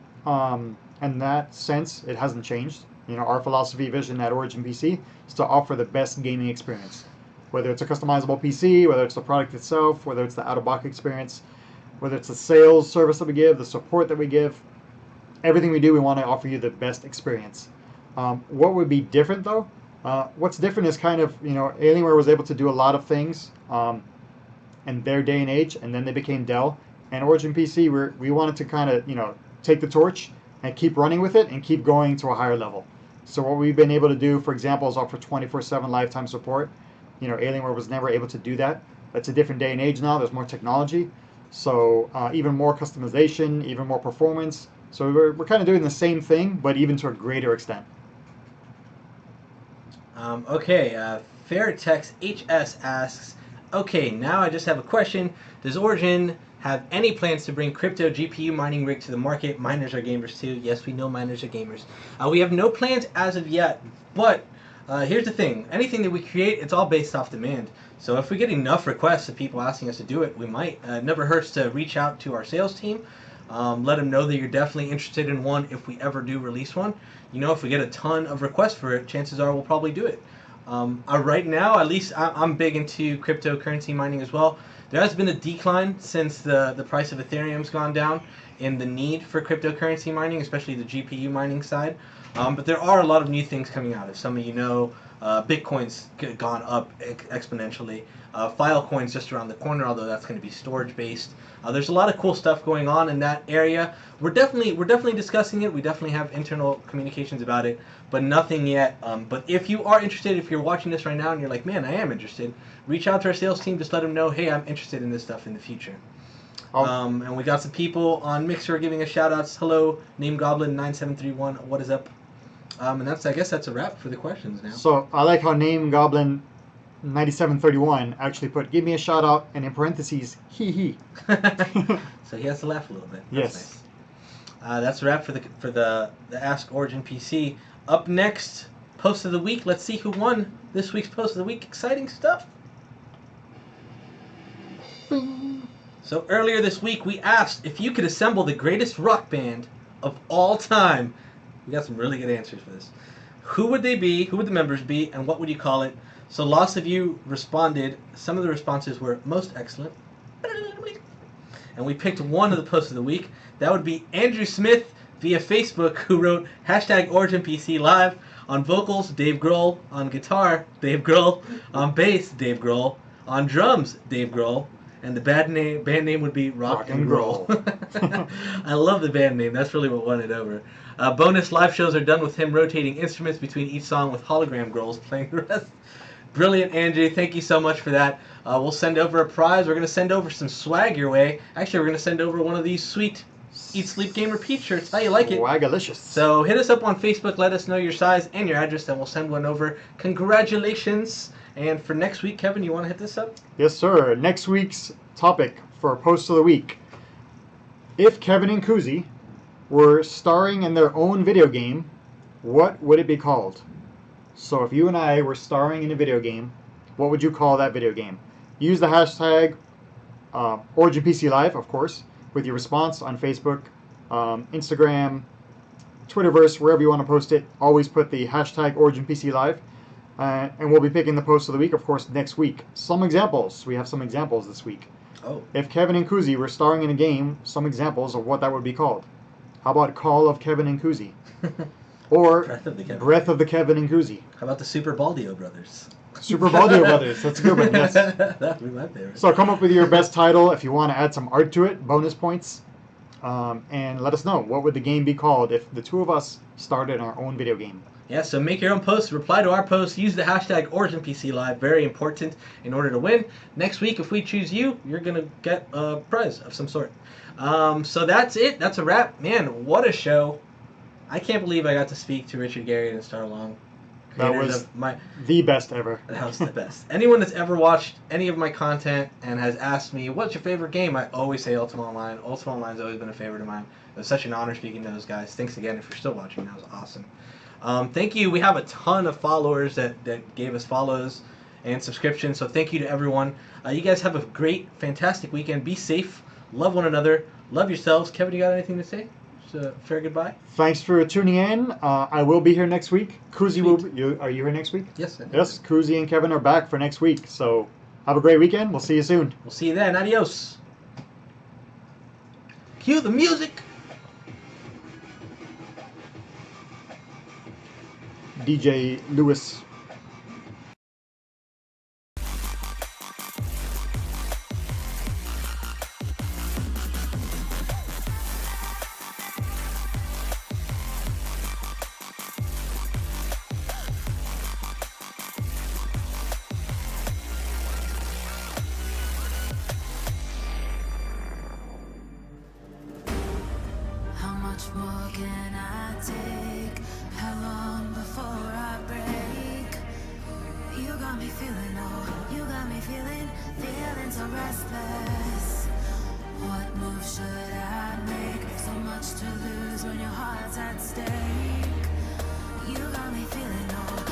sense, it hasn't changed. Our philosophy, vision at Origin PC is to offer the best gaming experience. Whether it's a customizable PC, whether it's the product itself, whether it's the out-of-box experience, whether it's the sales service that we give, the support that we give, everything we do, we want to offer you the best experience. What would be different though? What's different is kind of, Alienware was able to do a lot of things in their day and age, and then they became Dell. And Origin PC, we wanted to kind of, take the torch and keep running with it and keep going to a higher level. So what we've been able to do, for example, is offer 24/7 lifetime support. Alienware was never able to do that. That's a different day and age now. There's more technology. So even more customization, even more performance. So we're kind of doing the same thing, but even to a greater extent. Fairtex HS asks, okay, now I just have a question. Does Origin have any plans to bring crypto GPU mining rig to the market? Miners are gamers too. Yes, we know miners are gamers. We have no plans as of yet, but here's the thing. Anything that we create, it's all based off demand. So if we get enough requests of people asking us to do it, we might. It never hurts to reach out to our sales team. Let them know that you're definitely interested in one if we ever do release one. If we get a ton of requests for it, chances are we'll probably do it. Right now, at least I'm big into cryptocurrency mining as well. There has been a decline since the price of Ethereum's gone down in the need for cryptocurrency mining, especially the GPU mining side. But there are a lot of new things coming out. If some of you know, Bitcoin's gone up exponentially. Filecoin's just around the corner, although that's going to be storage based. There's a lot of cool stuff going on in that area. We're definitely discussing it. We definitely have internal communications about it, but nothing yet. But if you are interested, if you're watching this right now and you're like, man, I am interested, reach out to our sales team. Just let them know, hey, I'm interested in this stuff in the future. And we got some people on Mixer giving us shout outs. Hello, Name Goblin 9731. What is up? And I guess that's a wrap for the questions now. So I like how Name Goblin 9731 actually put, give me a shout out, and in parentheses, hee hee. So he has to laugh a little bit. Yes. Nice. That's a wrap for the Ask Origin PC. Up next, Post of the Week. Let's see who won this week's Post of the Week. Exciting stuff. So earlier this week, we asked if you could assemble the greatest rock band of all time. We got some really good answers for this. Who would they be? Who would the members be? And what would you call it? So lots of you responded. Some of the responses were most excellent. And we picked one of the Posts of the Week. That would be Andrew Smith via Facebook, who wrote #OriginPC Live. On vocals, Dave Grohl. On guitar, Dave Grohl. On bass, Dave Grohl. On drums, Dave Grohl. And the band name would be Rock and Grohl. I love the band name. That's really what won it over. Bonus live shows are done with him rotating instruments between each song with hologram Grohls playing the rest. Brilliant, Andrew. Thank you so much for that. We'll send over a prize. We're going to send over some swag your way. Actually, we're going to send over one of these sweet Eat, Sleep, Game, Repeat shirts. How you like it? Swagalicious. So hit us up on Facebook. Let us know your size and your address, and we'll send one over. Congratulations. And for next week, Kevin, you want to hit this up? Yes, sir. Next week's topic for Post of the Week. If Kevin and Kuzi were starring in their own video game, what would it be called? So if you and I were starring in a video game, what would you call that video game? Use the hashtag OriginPC Live, of course, with your response on Facebook, Instagram, Twitterverse, wherever you want to post it. Always put the hashtag OriginPC Live. And we'll be picking the post of the week, of course, next week. Some examples. We have some examples this week. Oh. If Kevin and Kuzi were starring in a game, some examples of what that would be called. How about Call of Kevin and Kuzi? Or Breath of the Kevin and Kuzi. How about the Super Baldio Brothers? Super Baldio Brothers. That's a good one, yes. That would be my favorite. So come up with your best title. If you want to add some art to it, bonus points. And let us know, what would the game be called if the two of us started our own video game? Yeah, so make your own posts, reply to our posts, use the hashtag OriginPCLive, very important in order to win. Next week, if we choose you, you're going to get a prize of some sort. So that's it. That's a wrap. Man, what a show. I can't believe I got to speak to Richard Garriott and Starr Long. That was the best ever. That was the best. Anyone that's ever watched any of my content and has asked me, what's your favorite game? I always say Ultima Online. Ultima Online's always been a favorite of mine. It was such an honor speaking to those guys. Thanks again if you're still watching. That was awesome. Thank you. We have a ton of followers that gave us follows and subscriptions, so thank you to everyone. You guys have a great, fantastic weekend. Be safe. Love one another. Love yourselves. Kevin, you got anything to say? Just a fair goodbye? Thanks for tuning in. I will be here next week. Kuzi will be, are you here next week? Yes. Yes, Kuzi and Kevin are back for next week. So have a great weekend. We'll see you soon. We'll see you then. Adios. Cue the music. DJ Lewis. How much more can I take? How long before I break? You got me feeling, oh, you got me feeling so restless. What move should I make? So much to lose when your heart's at stake. You got me feeling, oh,